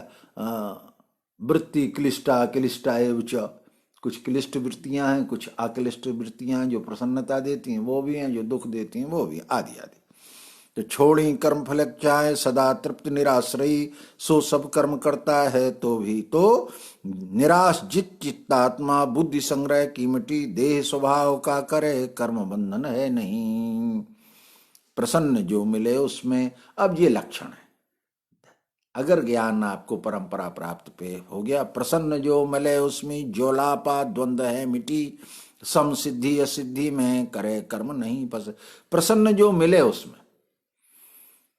वृत्ति क्लिष्टा क्लिष्टा एव च, कुछ क्लिष्ट वृत्तियां हैं, कुछ अक्लिष्ट वृत्तियां हैं, जो प्रसन्नता देती हैं वो भी हैं, जो दुख देती हैं वो भी, आदि आदि। तो छोड़ी कर्म फल चाहे, सदा तृप्त निराश्रयी, सो सब कर्म करता है तो भी तो निराश जित चित्तात्मा, बुद्धि संग्रह की मिटी, देह स्वभाव का करे, कर्म बंधन है नहीं, प्रसन्न जो मिले उसमें। अब ये लक्षण है, अगर ज्ञान आपको परंपरा प्राप्त पे हो गया, प्रसन्न जो मिले उसमें, ज्वलापा द्वंद्व है मिटी, सम सिद्धि असिद्धि में करे कर्म नहीं बस। प्रसन्न जो मिले उसमें,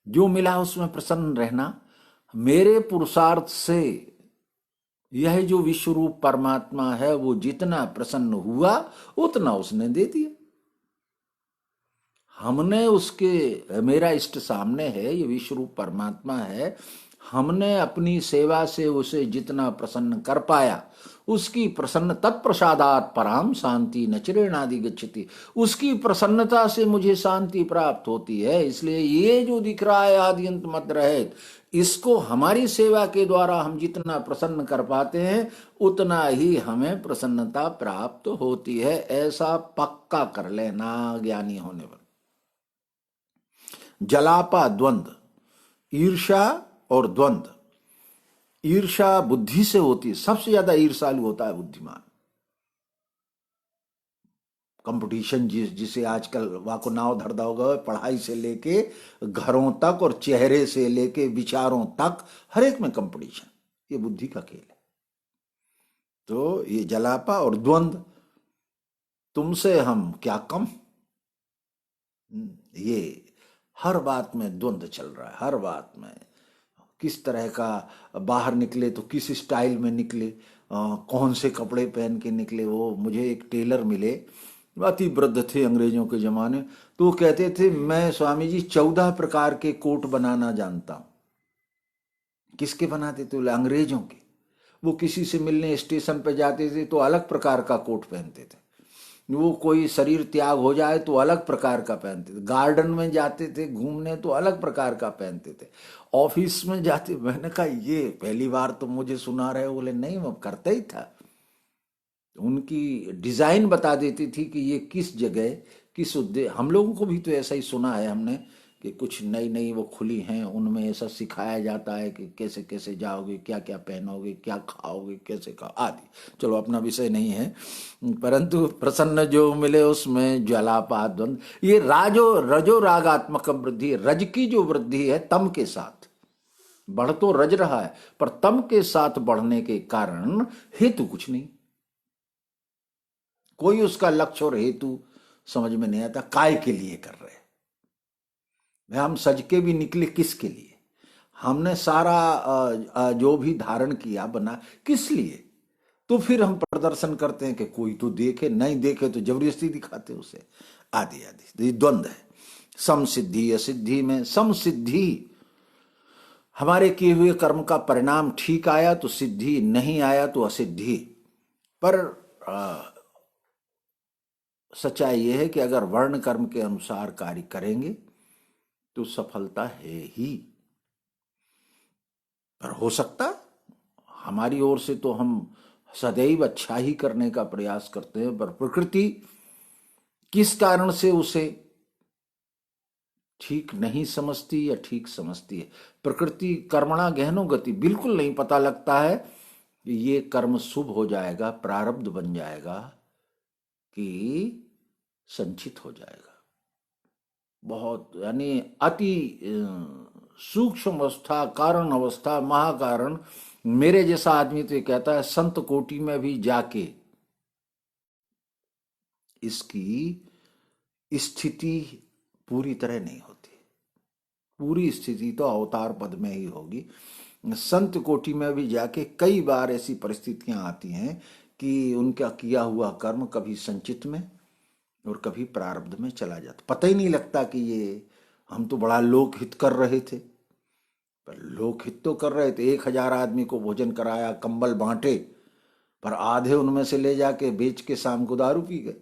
जो मिला उसमें प्रसन्न रहना। मेरे पुरुषार्थ से यह जो विश्वरूप परमात्मा है वो जितना प्रसन्न हुआ उतना उसने दे दिया। हमने उसके, मेरा इष्ट सामने है, ये विश्वरूप परमात्मा है, हमने अपनी सेवा से उसे जितना प्रसन्न कर पाया, उसकी प्रसन्न तत्प्रसादात पराम शांति नचरेणादि गच्छति, उसकी प्रसन्नता से मुझे शांति प्राप्त होती है। इसलिए ये जो दिख रहा है आदि अंत मध्य रहित, इसको हमारी सेवा के द्वारा हम जितना प्रसन्न कर पाते हैं उतना ही हमें प्रसन्नता प्राप्त होती है। ऐसा पक्का कर लेना ज्ञानी होने पर। जलापा द्वंद्व, ईर्षा और द्वंद्व। ईर्षा बुद्धि से होती है, सबसे ज्यादा ईर्षालु होता है बुद्धिमान। कंपटीशन जिसे आजकल वाको नाव धरदा होगा, पढ़ाई से लेके घरों तक और चेहरे से लेके विचारों तक हर एक में कंपटीशन, ये बुद्धि का खेल है। तो ये जलापा और द्वंद्व, तुमसे हम क्या कम, ये हर बात में द्वंद्व चल रहा है। हर बात में किस तरह का बाहर निकले तो किस स्टाइल में निकले, कौन से कपड़े पहन के निकले। वो मुझे एक टेलर मिले, अति वृद्ध थे अंग्रेजों के जमाने, तो वो कहते थे मैं स्वामी जी 14 प्रकार के कोट बनाना जानता हूं। किसके बनाते थे? अंग्रेजों के। वो किसी से मिलने स्टेशन पे जाते थे तो अलग प्रकार का कोट पहनते थे, वो कोई शरीर त्याग हो जाए तो अलग प्रकार का पहनते थे, गार्डन में जाते थे घूमने तो अलग प्रकार का पहनते थे, ऑफिस में जाते। मैंने कहा ये पहली बार तो मुझे सुना रहे हो। बोले नहीं, मैं करता ही था। उनकी डिजाइन बता देती थी कि ये किस जगह किस उद्देश्य। हम लोगों को भी तो ऐसा ही सुना है हमने कि कुछ नई नई वो खुली हैं, उनमें ऐसा सिखाया जाता है कि कैसे कैसे जाओगे, क्या क्या पहनोगे, क्या खाओगे, कैसे खाओ आदि। चलो अपना विषय नहीं है, परंतु प्रसन्न जो मिले उसमें ज्वालापा द्वंद, ये रजो रागात्मक वृद्धि, रज की जो वृद्धि है तम के साथ बढ़ तो रज रहा है, पर तम के साथ बढ़ने के कारण हेतु कुछ नहीं, कोई उसका लक्ष्य और हेतु समझ में नहीं आता। काय के लिए कर रहे हैं हम? सज के भी निकले किसके लिए? हमने सारा जो भी धारण किया बना किस लिए? तो फिर हम प्रदर्शन करते हैं कि कोई तो देखे, नहीं देखे तो जबरदस्ती दिखाते उसे, आदि आदि। तो ये द्वंद्व है। समसिद्धि असिद्धि में, समसिद्धि हमारे किए हुए कर्म का परिणाम ठीक आया तो सिद्धि, नहीं आया तो असिद्धि। पर सच्चाई यह है कि अगर वर्ण कर्म के अनुसार कार्य करेंगे तो सफलता है ही। पर हो सकता हमारी ओर से तो हम सदैव अच्छा ही करने का प्रयास करते हैं, पर प्रकृति किस कारण से उसे ठीक नहीं समझती या ठीक समझती है। प्रकृति कर्मणा गहनो गति, बिल्कुल नहीं पता लगता है कि ये कर्म शुभ हो जाएगा, प्रारब्ध बन जाएगा कि संचित हो जाएगा। बहुत यानी अति सूक्ष्म अवस्था, कारण अवस्था, महाकारण। मेरे जैसा आदमी तो ये कहता है संत कोटि में भी जाके इसकी स्थिति पूरी तरह नहीं होती। पूरी स्थिति तो अवतार पद में ही होगी। संत कोटि में भी जाके कई बार ऐसी परिस्थितियां आती हैं कि उनका किया हुआ कर्म कभी संचित में और कभी प्रारब्ध में चला जाता, पता ही नहीं लगता कि ये हम तो बड़ा लोकहित कर रहे थे। पर लोकहित तो कर रहे थे, 1000 आदमी को भोजन कराया, कंबल बांटे, पर आधे उनमें से ले जाके बेच के शाम को दारू पी गए।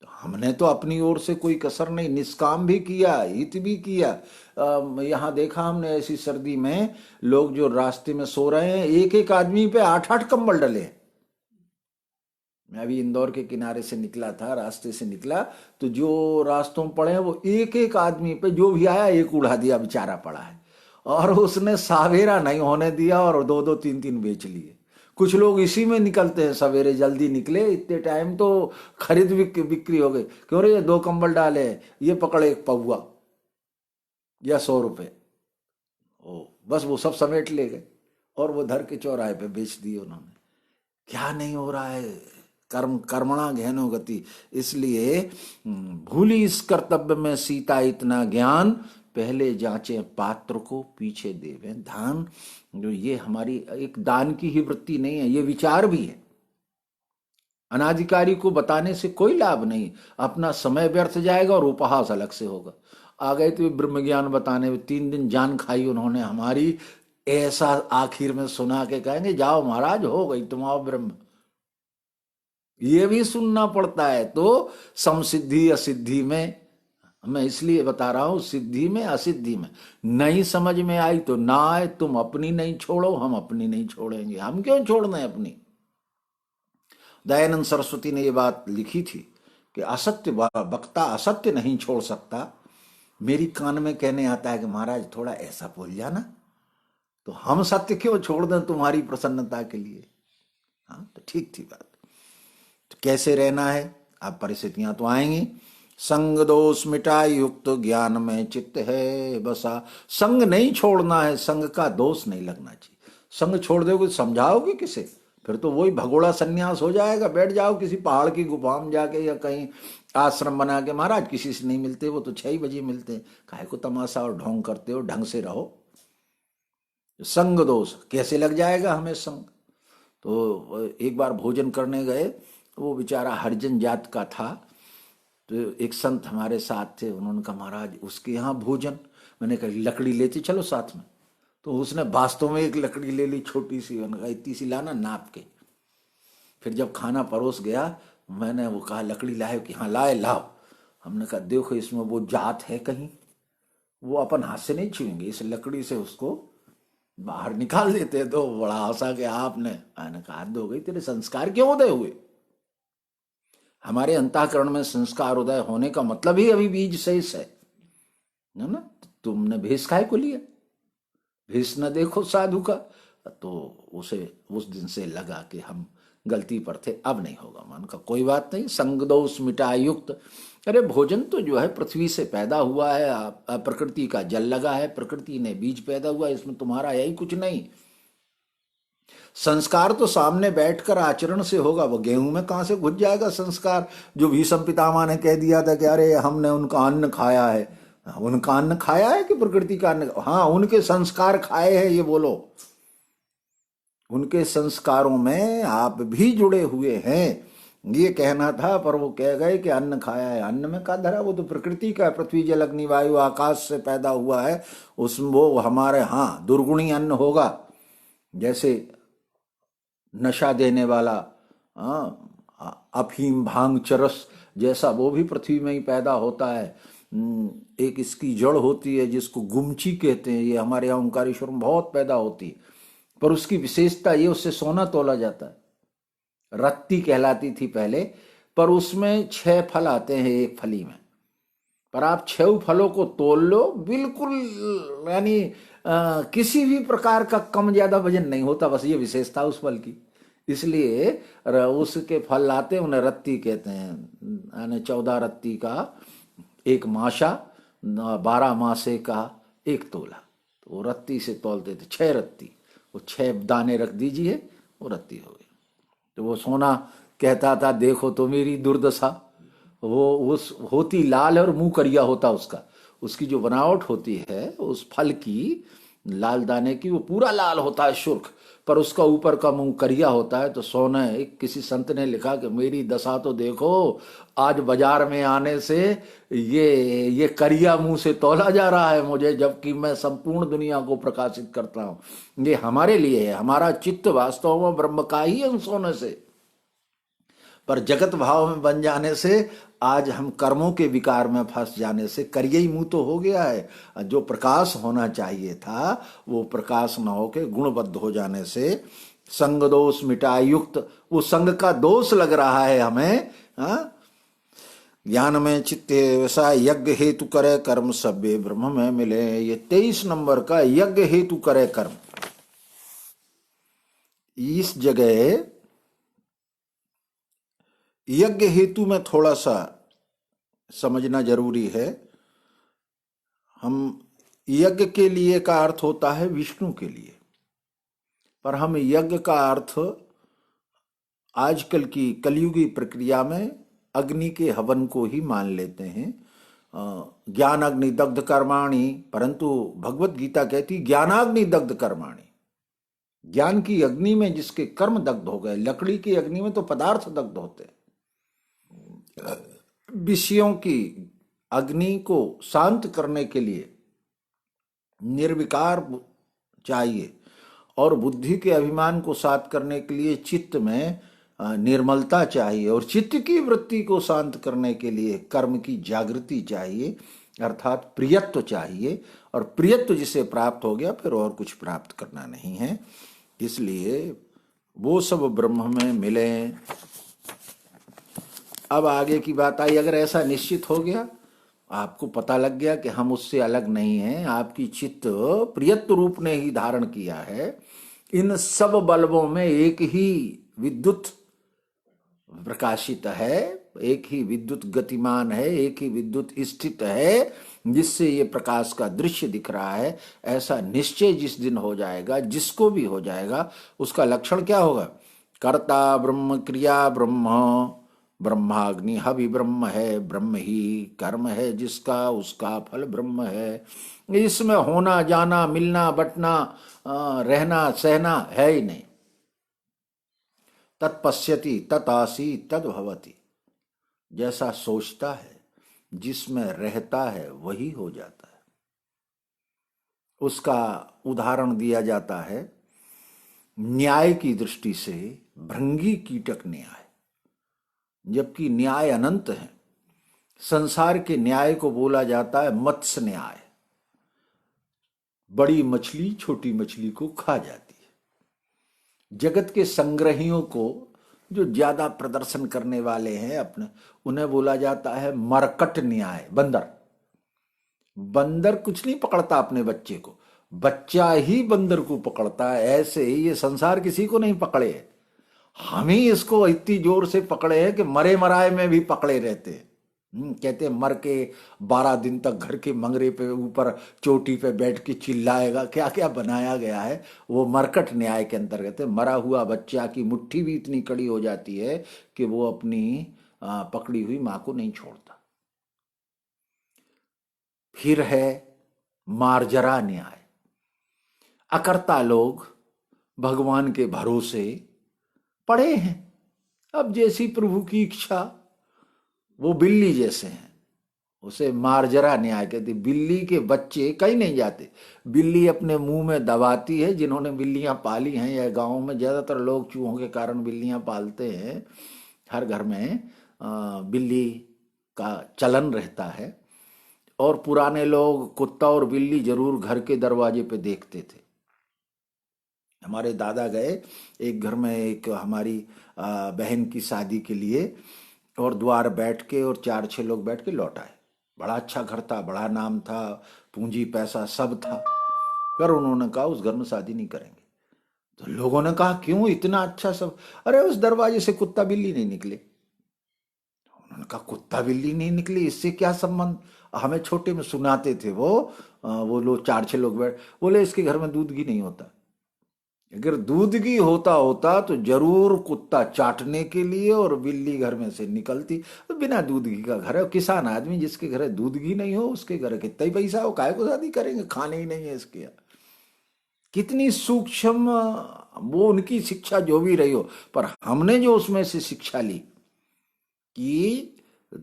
तो हमने तो अपनी ओर से कोई कसर नहीं, निष्काम भी किया, हित भी किया। यहाँ देखा हमने ऐसी सर्दी में लोग जो रास्ते में सो रहे हैं, एक एक आदमी पे 8-8 कंबल डले हैं। मैं अभी इंदौर के किनारे से निकला था, रास्ते से निकला तो जो रास्तों पड़े हैं वो एक एक आदमी पे जो भी आया एक उड़ा दिया, बेचारा पड़ा है। और उसने सावेरा नहीं होने दिया और 2-2 3-3 बेच लिए। कुछ लोग इसी में निकलते हैं, सवेरे जल्दी निकले, इतने टाइम तो खरीद बिक्री हो गई। क्यों रे 2 कंबल डाले, ये पकड़े 1 पौवा या 100 रुपए, ओ बस वो सब समेट ले गए और वो धर के चौराहे पे बेच दिए उन्होंने। क्या नहीं हो रहा है, कर्मणा गहनो गति। इसलिए भूली इस कर्तव्य में सीता इतना ज्ञान, पहले जांचे पात्र को पीछे देवे धान। जो ये हमारी एक दान की ही वृत्ति नहीं है, ये विचार भी है। अनाधिकारी को बताने से कोई लाभ नहीं, अपना समय व्यर्थ जाएगा और उपहास अलग से होगा। आ गए तो ब्रह्म ज्ञान बताने में 3 दिन जान खाई उन्होंने हमारी, ऐसा आखिर में सुना के कहेंगे जाओ महाराज हो गई तुम्हारा ब्रह्म। ये भी सुनना पड़ता है। तो समसिद्धि असिद्धि में, मैं इसलिए बता रहा हूं, सिद्धि में असिद्धि में नहीं समझ में आई तो ना आए, तुम अपनी नहीं छोड़ो, हम अपनी नहीं छोड़ेंगे। हम क्यों छोड़ना है अपनी। दयानंद सरस्वती ने ये बात लिखी थी कि असत्य वक्ता असत्य नहीं छोड़ सकता। मेरी कान में कहने आता है कि महाराज थोड़ा ऐसा बोल जाना, तो हम सत्य क्यों छोड़ दें तुम्हारी प्रसन्नता के लिए। हाँ तो ठीक थी बात। तो कैसे रहना है, अब परिस्थितियां तो आएंगी। संग दोष मिटाई युक्त ज्ञान में चित्त है बसा। संग नहीं छोड़ना है, संग का दोष नहीं लगना चाहिए। संग छोड़ दोगे समझाओगे किसे, फिर तो वही भगोड़ा सन्यास हो जाएगा। बैठ जाओ किसी पहाड़ की गुफा में जाके या कहीं आश्रम बना के, महाराज किसी से नहीं मिलते, वो तो 6 बजे मिलते हैं, काहे को तमाशा और ढोंग करते हो, ढंग से रहो। संग दोष कैसे लग जाएगा हमें संग। तो एक बार भोजन करने गए, वो बेचारा हरिजन जात का था। तो एक संत हमारे साथ थे, उन्होंने कहा महाराज उसके यहाँ भोजन। मैंने कहा लकड़ी लेते चलो साथ में। तो उसने वास्तव में एक लकड़ी ले ली छोटी सी, मैंने कहा इतनी सी लाना नाप के। फिर जब खाना परोस गया, मैंने वो कहा लकड़ी लाए कि हाँ लाए, लाओ। हमने कहा देखो इसमें वो जात है कहीं, वो अपन हाथ से नहीं छुएंगे, इस लकड़ी से उसको बाहर निकाल देते। तो बड़ा हंसा कि आपने, मैंने कहा हाथ धो गई, तेरे संस्कार क्यों उदय हुए। हमारे अंतःकरण में संस्कार उदय होने का मतलब ही अभी बीज शेष है ना। तुमने भेष काहे को लिया, भेष न देखो साधु का। तो उसे उस दिन से लगा कि हम गलती पर थे, अब नहीं होगा। मन का कोई बात नहीं, संग दोष मिटा युक्त। अरे भोजन तो जो है पृथ्वी से पैदा हुआ है, प्रकृति का जल लगा है, प्रकृति ने बीज पैदा हुआ है, इसमें तुम्हारा यही कुछ नहीं। संस्कार तो सामने बैठकर आचरण से होगा, वो गेहूं में कहां से घुस जाएगा संस्कार। जो भीष्म पितामह ने कह दिया था कि अरे हमने उनका अन्न खाया है, उनका अन्न खाया है कि प्रकृति का अन्न, हाँ उनके संस्कार खाए हैं, ये बोलो। उनके संस्कारों में आप भी जुड़े हुए हैं, ये कहना था। पर वो कह गए कि अन्न खाया है, अन्न में का धरा, वो तो प्रकृति का, पृथ्वी जल अग्नि वायु आकाश से पैदा हुआ है, उसमें वो हमारे हाँ दुर्गुणी अन्न होगा। जैसे नशा देने वाला अफीम भांग चरस जैसा, वो भी पृथ्वी में ही पैदा होता है। एक इसकी जड़ होती है जिसको गुमची कहते हैं, ये हमारे यहाँ ओंकारेश्वर में बहुत पैदा होती है। पर उसकी विशेषता ये, उससे सोना तोला जाता है। रत्ती कहलाती थी पहले, पर उसमें 6 फल आते हैं एक फली में। पर आप 6 फलों को तोल लो, बिल्कुल यानी किसी भी प्रकार का कम ज्यादा वजन नहीं होता। बस ये विशेषता उस फल की, इसलिए उसके फल लाते हैं, उन्हें रत्ती कहते हैं। यानी 14 रत्ती का एक माशा, 12 मासे का एक तोला। तो वो रत्ती से तोलते थे, 6 रत्ती, वो 6 दाने रख दीजिए, वो रत्ती हो गई। तो वो सोना कहता था देखो तो मेरी दुर्दशा। वो उस होती लाल है और मुंह करिया होता उसका। उसकी जो बनावट होती है उस फल की, लाल दाने की, वो पूरा लाल होता है सुर्ख, पर उसका ऊपर का मुंह करिया होता है। तो सोने एक किसी संत ने लिखा कि मेरी दशा तो देखो, आज बाजार में आने से ये करिया मुंह से तौला जा रहा है मुझे, जबकि मैं संपूर्ण दुनिया को प्रकाशित करता हूं। ये हमारे लिए है, हमारा चित्त वास्तव में ब्रह्म का ही अंश होने से, पर जगत भाव में बन जाने से, आज हम कर्मों के विकार में फंस जाने से करिया ही मुंह तो हो गया है। जो प्रकाश होना चाहिए था वो प्रकाश न होके गुणबद्ध हो जाने से संग दोष मिटा युक्त, वो संग का दोष लग रहा है हमें। हाँ, ज्ञान में चित्ते वैसा यज्ञ हेतु करे कर्म सभ्य ब्रह्म में मिले। ये 23 नंबर का यज्ञ हेतु करे कर्म। इस जगह यज्ञ हेतु में थोड़ा सा समझना जरूरी है। हम यज्ञ के लिए का अर्थ होता है विष्णु के लिए, पर हम यज्ञ का अर्थ आजकल की कलयुगी प्रक्रिया में अग्नि के हवन को ही मान लेते हैं। ज्ञान अग्नि दग्ध कर्माणि, परंतु भगवत गीता कहती ज्ञानाग्नि दग्ध कर्माणि। ज्ञान की अग्नि में जिसके कर्म दग्ध हो गए, लकड़ी की अग्नि में तो पदार्थ दग्ध होते हैं। विषयों की अग्नि को शांत करने के लिए निर्विकार चाहिए, और बुद्धि के अभिमान को शांत करने के लिए चित्त में निर्मलता चाहिए, और चित्त की वृत्ति को शांत करने के लिए कर्म की जागृति चाहिए, अर्थात प्रियत्व चाहिए। और प्रियत्व जिसे प्राप्त हो गया फिर और कुछ प्राप्त करना नहीं है। इसलिए वो सब ब्रह्म में मिले। अब आगे की बात आई, अगर ऐसा निश्चित हो गया, आपको पता लग गया कि हम उससे अलग नहीं हैं, आपकी चित्त प्रियत्व रूप ने ही धारण किया है, इन सब बल्बों में एक ही विद्युत प्रकाशित है, एक ही विद्युत गतिमान है, एक ही विद्युत स्थित है, जिससे ये प्रकाश का दृश्य दिख रहा है। ऐसा निश्चय जिस दिन हो जाएगा, जिसको भी हो जाएगा, उसका लक्षण क्या होगा? कर्ता ब्रह्म, क्रिया ब्रह्म, ब्रह्माग्नि हवि ब्रह्म है, ब्रह्म ही कर्म है जिसका, उसका फल ब्रह्म है। इसमें होना जाना, मिलना बटना, रहना सहना है ही नहीं। तत्पश्यति ततासी तद्भवति। जैसा सोचता है, जिसमें रहता है, वही हो जाता है। उसका उदाहरण दिया जाता है न्याय की दृष्टि से, भृंगी कीटक न्याय, जबकि न्याय अनंत है। संसार के न्याय को बोला जाता है मत्स्य न्याय। बड़ी मछली छोटी मछली को खा जाती है। जगत के संग्रहियों को, जो ज्यादा प्रदर्शन करने वाले हैं अपने, उन्हें बोला जाता है मरकट न्याय। बंदर, बंदर कुछ नहीं पकड़ता अपने बच्चे को, बच्चा ही बंदर को पकड़ता है। ऐसे ही ये संसार किसी को नहीं पकड़े है, हम ही इसको इतनी जोर से पकड़े हैं कि मरे मराए में भी पकड़े रहते हैं। कहते हैं मर के 12 दिन तक घर के मंगरे पे ऊपर चोटी पे बैठ के चिल्लाएगा। क्या क्या बनाया गया है, वो मरकट न्याय के अंतर्गत है। मरा हुआ बच्चा की मुट्ठी भी इतनी कड़ी हो जाती है कि वो अपनी पकड़ी हुई मां को नहीं छोड़ता। फिर है मार्जरा न्याय। अकर्ता लोग भगवान के भरोसे पड़े हैं, अब जैसी प्रभु की इच्छा, वो बिल्ली जैसे हैं, उसे मार्जरा न्याय कहते। बिल्ली के बच्चे कहीं नहीं जाते, बिल्ली अपने मुंह में दबाती है। जिन्होंने बिल्लियां पाली हैं, या गांव में ज्यादातर लोग चूहों के कारण बिल्लियां पालते हैं, हर घर में बिल्ली का चलन रहता है। और पुराने लोग कुत्ता और बिल्ली जरूर घर के दरवाजे पे देखते थे। हमारे दादा गए एक घर में, एक हमारी बहन की शादी के लिए, और द्वार बैठ के और 4-6 लोग बैठ के लौट आए। बड़ा अच्छा घर था, बड़ा नाम था, पूंजी पैसा सब था, पर उन्होंने कहा उस घर में शादी नहीं करेंगे। तो लोगों ने कहा क्यों, इतना अच्छा सब? अरे उस दरवाजे से कुत्ता बिल्ली नहीं निकले। उन्होंने कहा कुत्ता बिल्ली नहीं निकली, इससे क्या संबंध? हमें छोटे में सुनाते थे वो लोग, 4-6 लोग बैठ, बोले इसके घर में दूध घी नहीं होता। अगर दूध घी होता होता तो जरूर कुत्ता चाटने के लिए और बिल्ली घर में से निकलती। तो बिना दूध घी का घर है, किसान आदमी जिसके घर दूध घी नहीं हो उसके घर कितना ही पैसा हो, काहे को शादी करेंगे, खाने ही नहीं है इसके यहाँ। कितनी सूक्ष्म वो उनकी शिक्षा जो भी रही हो, पर हमने जो उसमें से शिक्षा ली कि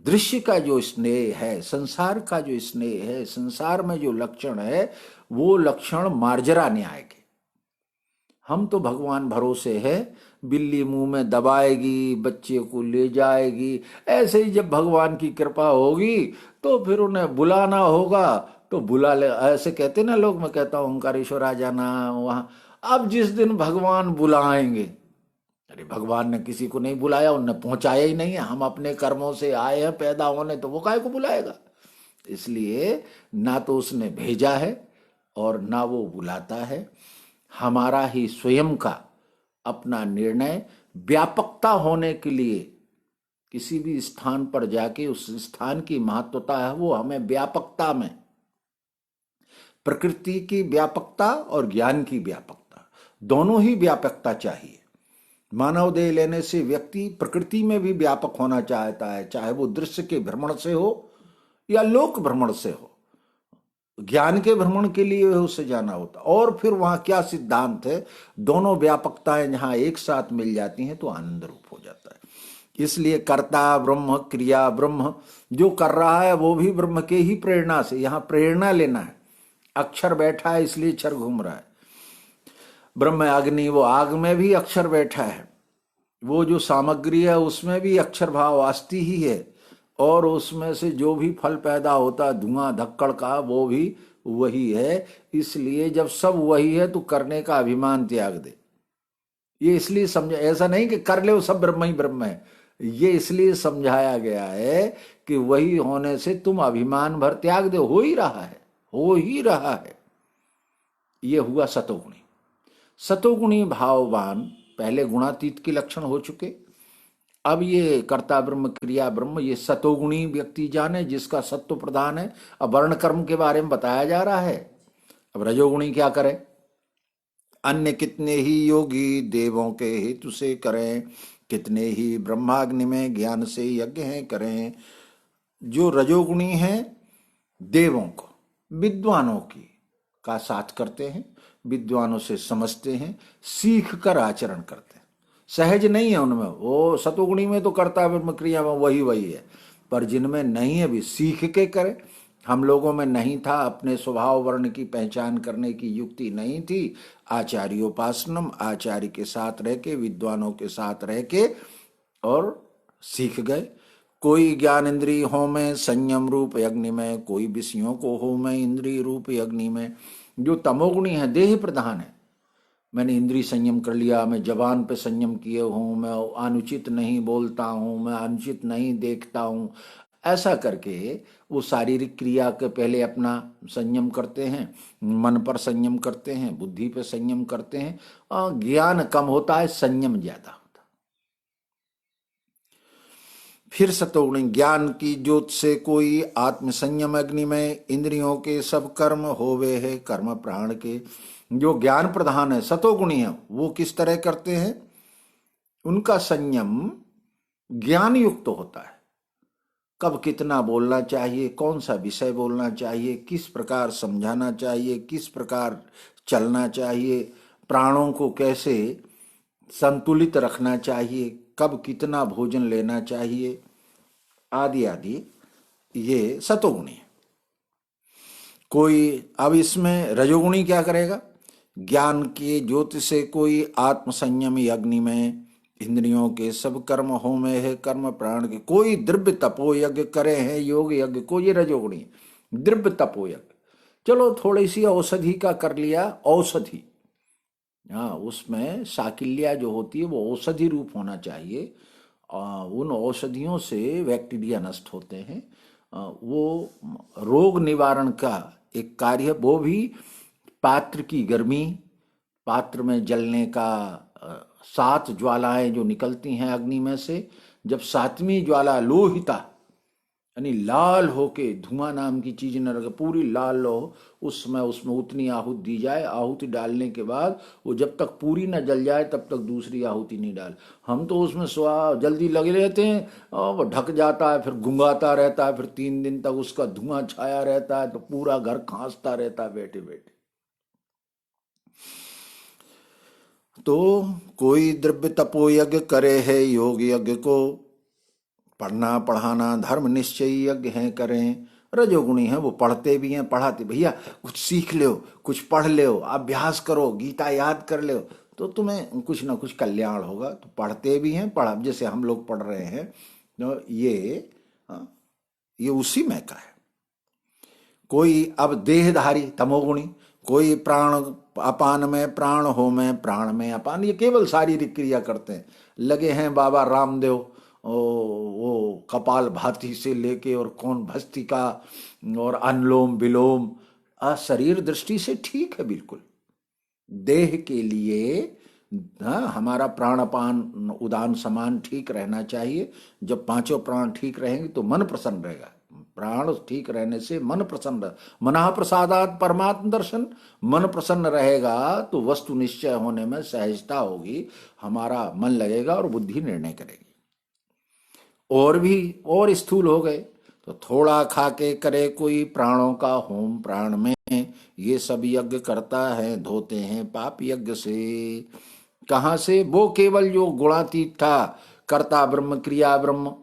दृश्य का जो स्नेह है, संसार का जो स्नेह है, संसार में जो लक्षण है वो लक्षण मार्जरा न्याय के। हम तो भगवान भरोसे है, बिल्ली मुंह में दबाएगी, बच्चे को ले जाएगी, ऐसे ही जब भगवान की कृपा होगी तो फिर उन्हें बुलाना होगा तो बुला ले। ऐसे कहते ना लोग, मैं कहता हूँ ओंकारेश्वर आ जाना वहां। अब जिस दिन भगवान बुलाएंगे, अरे भगवान ने किसी को नहीं बुलाया, उन्हें पहुंचाया ही नहीं है, हम अपने कर्मों से आए हैं पैदा होने, तो वो काहे को बुलाएगा। इसलिए ना तो उसने भेजा है और ना वो बुलाता है। हमारा ही स्वयं का अपना निर्णय, व्यापकता होने के लिए किसी भी स्थान पर जाके उस स्थान की महत्वता है वो हमें व्यापकता में, प्रकृति की व्यापकता और ज्ञान की व्यापकता, दोनों ही व्यापकता चाहिए। मानव देह लेने से व्यक्ति प्रकृति में भी व्यापक होना चाहता है, चाहे वो दृश्य के भ्रमण से हो या लोक भ्रमण से हो। ज्ञान के भ्रमण के लिए उसे जाना होता, और फिर वहां क्या सिद्धांत है, दोनों व्यापकताएं जहां एक साथ मिल जाती हैं तो आनंद रूप हो जाता है। इसलिए कर्ता ब्रह्म, क्रिया ब्रह्म, जो कर रहा है वो भी ब्रह्म के ही प्रेरणा से, यहां प्रेरणा लेना है। अक्षर बैठा है इसलिए क्षर घूम रहा है, ब्रह्म अग्नि, वो आग में भी अक्षर बैठा है, वो जो सामग्री है उसमें भी अक्षर भाव आस्ती ही है, और उसमें से जो भी फल पैदा होता है धुआं धक्कड़ का वो भी वही है। इसलिए जब सब वही है तो करने का अभिमान त्याग दे। ये इसलिए समझा, ऐसा नहीं कि कर ले वो सब ब्रह्म ही ब्रह्म है, ये इसलिए समझाया गया है कि वही होने से तुम अभिमान भर त्याग दे, हो ही रहा है, हो ही रहा है। ये हुआ सतोगुणी। सतोगुणी भाववान पहले गुणातीत के लक्षण हो चुके, अब ये कर्ता ब्रह्म, क्रिया ब्रह्म, ये सतोगुणी व्यक्ति जाने जिसका सत्व प्रधान है। अब वर्ण कर्म के बारे में बताया जा रहा है। अब रजोगुणी क्या करे, अन्य कितने ही योगी देवों के हेतु से करें, कितने ही ब्रह्माग्नि में ज्ञान से यज्ञ हैं करें। जो रजोगुणी हैं देवों को, विद्वानों की का साथ करते हैं, विद्वानों से समझते हैं, सीख कर आचरण करते हैं। सहज नहीं है उनमें, वो सतोगुणी में तो करता ब्रह्म क्रिया में वही वही है, पर जिनमें नहीं है भी सीख के करे। हम लोगों में नहीं था, अपने स्वभाव वर्ण की पहचान करने की युक्ति नहीं थी। आचार्योपासनम, आचार्य के साथ रह के, विद्वानों के साथ रह के और सीख गए। कोई ज्ञान इंद्रिय हो में संयम रूप अग्नि में, कोई विषयों को हो में इंद्रिय रूप अग्नि में। जो तमोगुणी है देह प्रधान है, मैंने इंद्रिय संयम कर लिया, मैं जबान पे संयम किए हूँ, मैं अनुचित नहीं बोलता हूँ, मैं अनुचित नहीं देखता हूँ, ऐसा करके वो शारीरिक क्रिया के पहले अपना संयम करते हैं, मन पर संयम करते हैं, बुद्धि पे संयम करते हैं, और ज्ञान कम होता है, संयम ज्यादा होता। फिर सतोगुणी ज्ञान की ज्योत से कोई आत्म संयम अग्नि में, इंद्रियों के सब कर्म होवे है कर्म प्राण के। जो ज्ञान प्रधान है, सतोगुणी है, वो किस तरह करते हैं, उनका संयम ज्ञान युक्त होता है। कब कितना बोलना चाहिए, कौन सा विषय बोलना चाहिए, किस प्रकार समझाना चाहिए, किस प्रकार चलना चाहिए, प्राणों को कैसे संतुलित रखना चाहिए, कब कितना भोजन लेना चाहिए, आदि आदि, ये सतोगुणी है। कोई अब इसमें रजोगुणी क्या करेगा, ज्ञान के ज्योति से कोई आत्म संयम अग्नि में, इंद्रियों के सब कर्म हो में है कर्म प्राण के। कोई द्रव्य तपो यज्ञ करे हैं योग यज्ञ को, ये रजोगुणी। द्रव्य तपो यज्ञ, चलो थोड़ी सी औषधि का कर लिया, औषधि, हाँ उसमें साकिल्या जो होती है वो औषधि रूप होना चाहिए। उन औषधियों से बैक्टीरिया नष्ट होते हैं, वो रोग निवारण का एक कार्य, वो भी पात्र की गर्मी, पात्र में जलने का 7 ज्वालाएं जो निकलती हैं अग्नि में से, जब 7वीं ज्वाला लोहिता यानी लाल होके धुआं नाम की चीज न रखे, पूरी लाल हो, उस समय उसमें उतनी आहुति दी जाए। आहुति डालने के बाद वो जब तक पूरी न जल जाए तब तक दूसरी आहुति नहीं डाल। हम तो उसमें स्वा जल्दी लगे रहते हैं और वो ढक जाता है, फिर गुंगाता रहता है, फिर 3 दिन तक उसका धुआं छाया रहता है, तो पूरा घर खांसता रहता है बैठे बैठे। तो कोई द्रव्य तपो यज्ञ करे है योग यज्ञ को, पढ़ना पढ़ाना धर्म निश्चय यज्ञ है करें। रजोगुणी है वो पढ़ते भी हैं पढ़ाते, भैया कुछ सीख लो, कुछ पढ़ लो, अभ्यास करो, गीता याद कर लो, तो तुम्हें कुछ ना कुछ कल्याण होगा। तो पढ़ते भी हैं पढ़ा, जैसे हम लोग पढ़ रहे हैं, तो ये उसी में का है। कोई अब देहधारी तमोगुणी, कोई प्राण अपान में प्राण हो में प्राण में अपान, ये केवल शारीरिक क्रिया करते हैं। लगे हैं बाबा रामदेव वो कपाल भाती से लेके और कौन भस्त्रिका और अनुलोम विलोम, शरीर दृष्टि से ठीक है बिल्कुल। देह के लिए हमारा प्राणापान उदान समान ठीक रहना चाहिए। जब पांचों प्राण ठीक रहेंगे तो मन प्रसन्न रहेगा। प्राण ठीक रहने से मन प्रसन्न, मना प्रसादात परमात्म दर्शन, मन प्रसन्न रहेगा तो वस्तु निश्चय होने में सहजता होगी, हमारा मन लगेगा और बुद्धि निर्णय करेगी। और भी और स्थूल हो गए तो थोड़ा खा के करे कोई प्राणों का होम प्राण में, ये सब यज्ञ करता है धोते हैं पाप यज्ञ से। कहां से? वो केवल जो गुणातीत था, कर्ता ब्रह्म क्रिया ब्रह्म,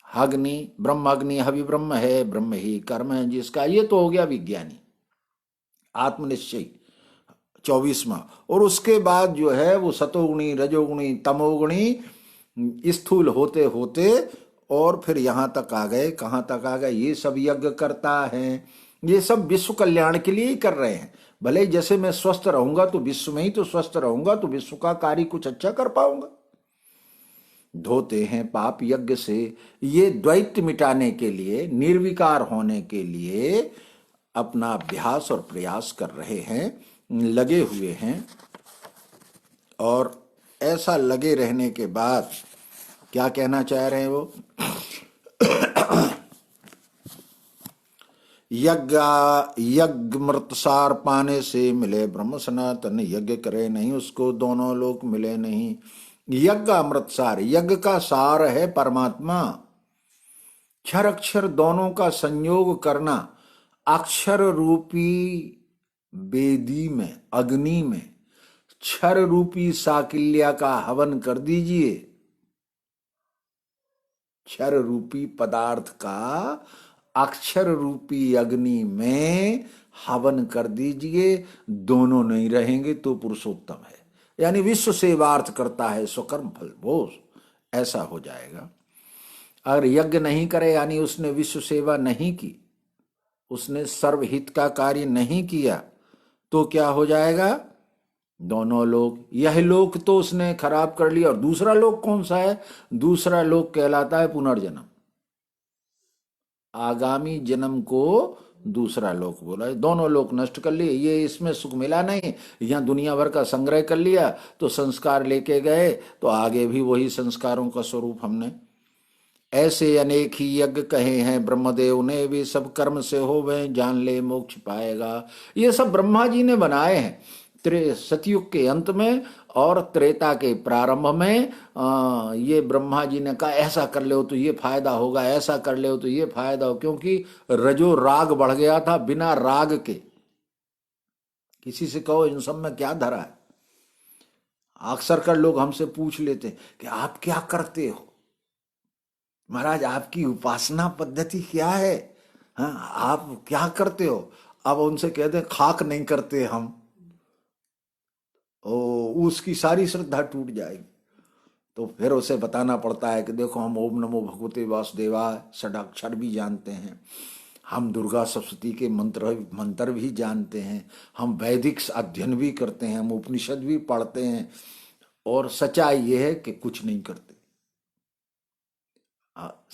अग्नि ब्रह्म, अग्नि हवि ब्रह्म है, ब्रह्म ही कर्म है जिसका, ये तो हो गया विज्ञानी आत्मनिश्चय 24वां। और उसके बाद जो है वो सतोगुणी रजोगुणी तमोगुणी स्थूल होते होते और फिर यहां तक आ गए। कहां तक आ गए? ये सब यज्ञ करता है, ये सब विश्व कल्याण के लिए ही कर रहे हैं। भले ही जैसे मैं स्वस्थ रहूंगा तो विश्व में ही तो स्वस्थ रहूंगा, तो विश्व का कार्य कुछ अच्छा कर पाऊंगा। धोते हैं पाप यज्ञ से, ये द्वैत मिटाने के लिए, निर्विकार होने के लिए अपना अभ्यास और प्रयास कर रहे हैं, लगे हुए हैं। और ऐसा लगे रहने के बाद क्या कहना चाह रहे हैं वो? यज्ञ मृतसार पाने से मिले ब्रह्म सनातन, यज्ञ करे नहीं उसको दोनों लोक मिले नहीं। यज्ञ अमृतसार, यज्ञ का सार है परमात्मा। क्षर अक्षर दोनों का संयोग करना, अक्षर रूपी वेदी में अग्नि में क्षर रूपी साकिल्या का हवन कर दीजिए। क्षर रूपी पदार्थ का अक्षर रूपी अग्नि में हवन कर दीजिए, दोनों नहीं रहेंगे तो पुरुषोत्तम है, यानी विश्व सेवार्थ करता है, स्वकर्म फल भोज, ऐसा हो जाएगा। अगर यज्ञ नहीं करे यानी उसने विश्व सेवा नहीं की, उसने सर्वहित का कार्य नहीं किया, तो क्या हो जाएगा? दोनों लोक, यह लोक तो उसने खराब कर लिया। और दूसरा लोक कौन सा है? दूसरा लोक कहलाता है पुनर्जन्म। आगामी जन्म को दूसरा लोक बोला है। दोनों लोक नष्ट कर लिए, ये इसमें सुख मिला नहीं, यहाँ दुनिया भर का संग्रह कर लिया तो संस्कार लेके गए, तो आगे भी वही संस्कारों का स्वरूप हमने। ऐसे अनेक ही यज्ञ कहे हैं ब्रह्मदेव ने, वे सब कर्म से हो वह जान ले मोक्ष पाएगा। ये सब ब्रह्मा जी ने बनाए हैं सतयुग के अंत में और त्रेता के प्रारंभ में। ये ब्रह्मा जी ने कहा ऐसा कर ले तो ये फायदा होगा, ऐसा कर ले तो ये फायदा हो, क्योंकि रजो राग बढ़ गया था। बिना राग के किसी से कहो इन सब में क्या धरा है, अक्सर कर लोग हमसे पूछ लेते हैं कि आप क्या करते हो महाराज, आपकी उपासना पद्धति क्या है, हाँ आप क्या करते हो? अब उनसे कहते हैं खाक नहीं करते हम, उसकी सारी श्रद्धा टूट जाएगी। तो फिर उसे बताना पड़ता है कि देखो हम ओम नमो भगवते वासुदेवाय षडाक्षर भी जानते हैं, हम दुर्गा सप्तशती के मंत्र भी जानते हैं, हम वैदिक अध्ययन भी करते हैं, हम उपनिषद भी पढ़ते हैं, और सच्चाई यह है कि कुछ नहीं करते।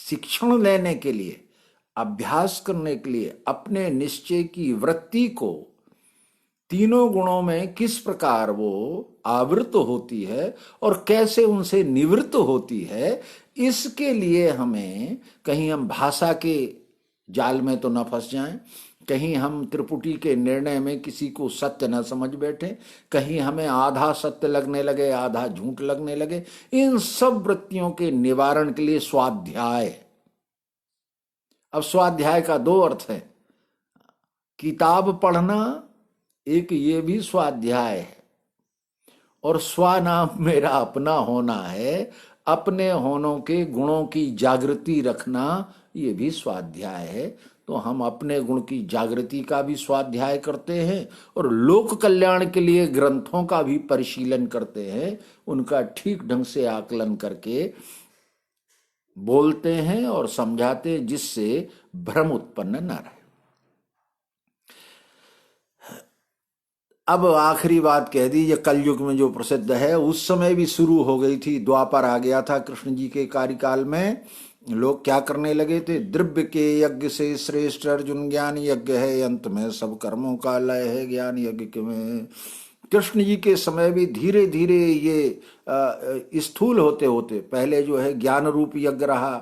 शिक्षण लेने के लिए, अभ्यास करने के लिए, अपने निश्चय की वृत्ति को तीनों गुणों में किस प्रकार वो आवृत होती है और कैसे उनसे निवृत्त होती है, इसके लिए हमें कहीं हम भाषा के जाल में तो न फंस जाएं, कहीं हम त्रिपुटी के निर्णय में किसी को सत्य न समझ बैठे, कहीं हमें आधा सत्य लगने लगे आधा झूठ लगने लगे। इन सब वृत्तियों के निवारण के लिए स्वाध्याय। अब स्वाध्याय का दो अर्थ है, किताब पढ़ना एक ये भी स्वाध्याय है, और स्वनाम मेरा अपना होना है, अपने होनों के गुणों की जागृति रखना ये भी स्वाध्याय है। तो हम अपने गुण की जागृति का भी स्वाध्याय करते हैं और लोक कल्याण के लिए ग्रंथों का भी परिशीलन करते हैं, उनका ठीक ढंग से आकलन करके बोलते हैं और समझाते हैं, जिससे भ्रम उत्पन्न न रहे। अब आखिरी बात कह दी, ये कलयुग में जो प्रसिद्ध है, उस समय भी शुरू हो गई थी, द्वापर आ गया था कृष्ण जी के कार्यकाल में। लोग क्या करने लगे थे, द्रव्य के यज्ञ से श्रेष्ठ अर्जुन ज्ञान यज्ञ है, अंत में सब कर्मों का लय है ज्ञान यज्ञ में। कृष्ण जी के समय भी धीरे धीरे ये स्थूल होते होते, पहले जो है ज्ञान रूप यज्ञ रहा,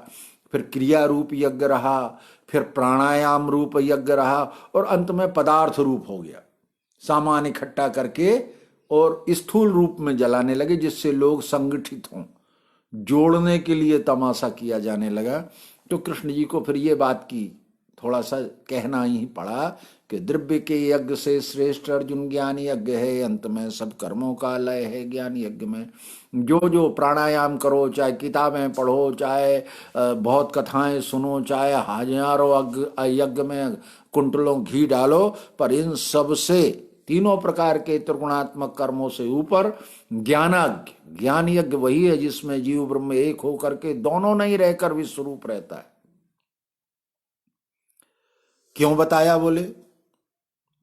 फिर क्रिया रूप यज्ञ रहा, फिर प्राणायाम रूप यज्ञ रहा, और अंत में पदार्थ रूप हो गया। सामान इकट्ठा करके और स्थूल रूप में जलाने लगे, जिससे लोग संगठित हों, जोड़ने के लिए तमाशा किया जाने लगा। तो कृष्ण जी को फिर ये बात की थोड़ा सा कहना ही पड़ा कि द्रव्य के यज्ञ से श्रेष्ठ अर्जुन ज्ञान यज्ञ है, अंत में सब कर्मों का लय है ज्ञान यज्ञ में। जो जो प्राणायाम करो, चाहे किताबें पढ़ो, चाहे बहुत कथाएं सुनो, चाहे हजारों यज्ञ में कुंटलों घी डालो, पर इन सब से तीनों प्रकार के त्रिगुणात्मक कर्मों से ऊपर ज्ञानाज्ञ ज्ञान यज्ञ वही है जिसमें जीव ब्रह्म एक होकर के दोनों नहीं रहकर विश्वरूप रहता है। क्यों बताया, बोले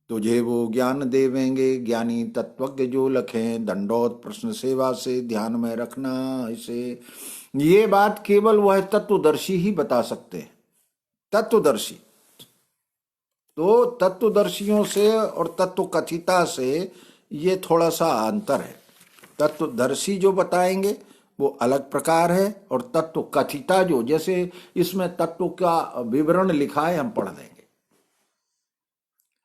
तुझे वो ज्ञान देवेंगे ज्ञानी तत्वज्ञ जो लखें, दंडौत प्रश्न सेवा से ध्यान में रखना इसे। ये बात केवल वह तत्वदर्शी ही बता सकते हैं, तत्वदर्शी। तो तत्वदर्शियों से और तत्व कथिता से ये थोड़ा सा अंतर है। तत्वदर्शी जो बताएंगे वो अलग प्रकार है, और तत्व कथिता जो, जैसे इसमें तत्व का विवरण लिखा है, हम पढ़ देंगे,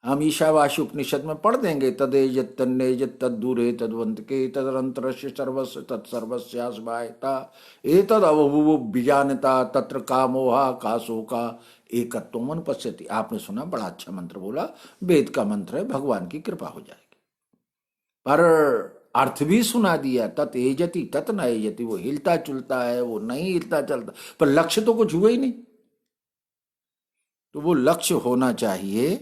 हम ईशावास्य उपनिषद में पढ़ देंगे, तदेजत तन्नेजत तद्दूरे तद्वंत के तदरंतरस्य सर्वस्य तत्सर्वस्यास्वायता एतद अवभुव विज्ञानता तत्र का मोहा का शोका एकत्वम अनुपश्यति। आपने सुना, बड़ा अच्छा मंत्र बोला, वेद का मंत्र है, भगवान की कृपा हो जाएगी। पर अर्थ भी सुना दिया, तत् एजति तत् न एजति, वो हिलता चुलता है, वो नहीं हिलता चलता, पर लक्ष्य तो कुछ हुआ ही नहीं। तो वो लक्ष्य होना चाहिए।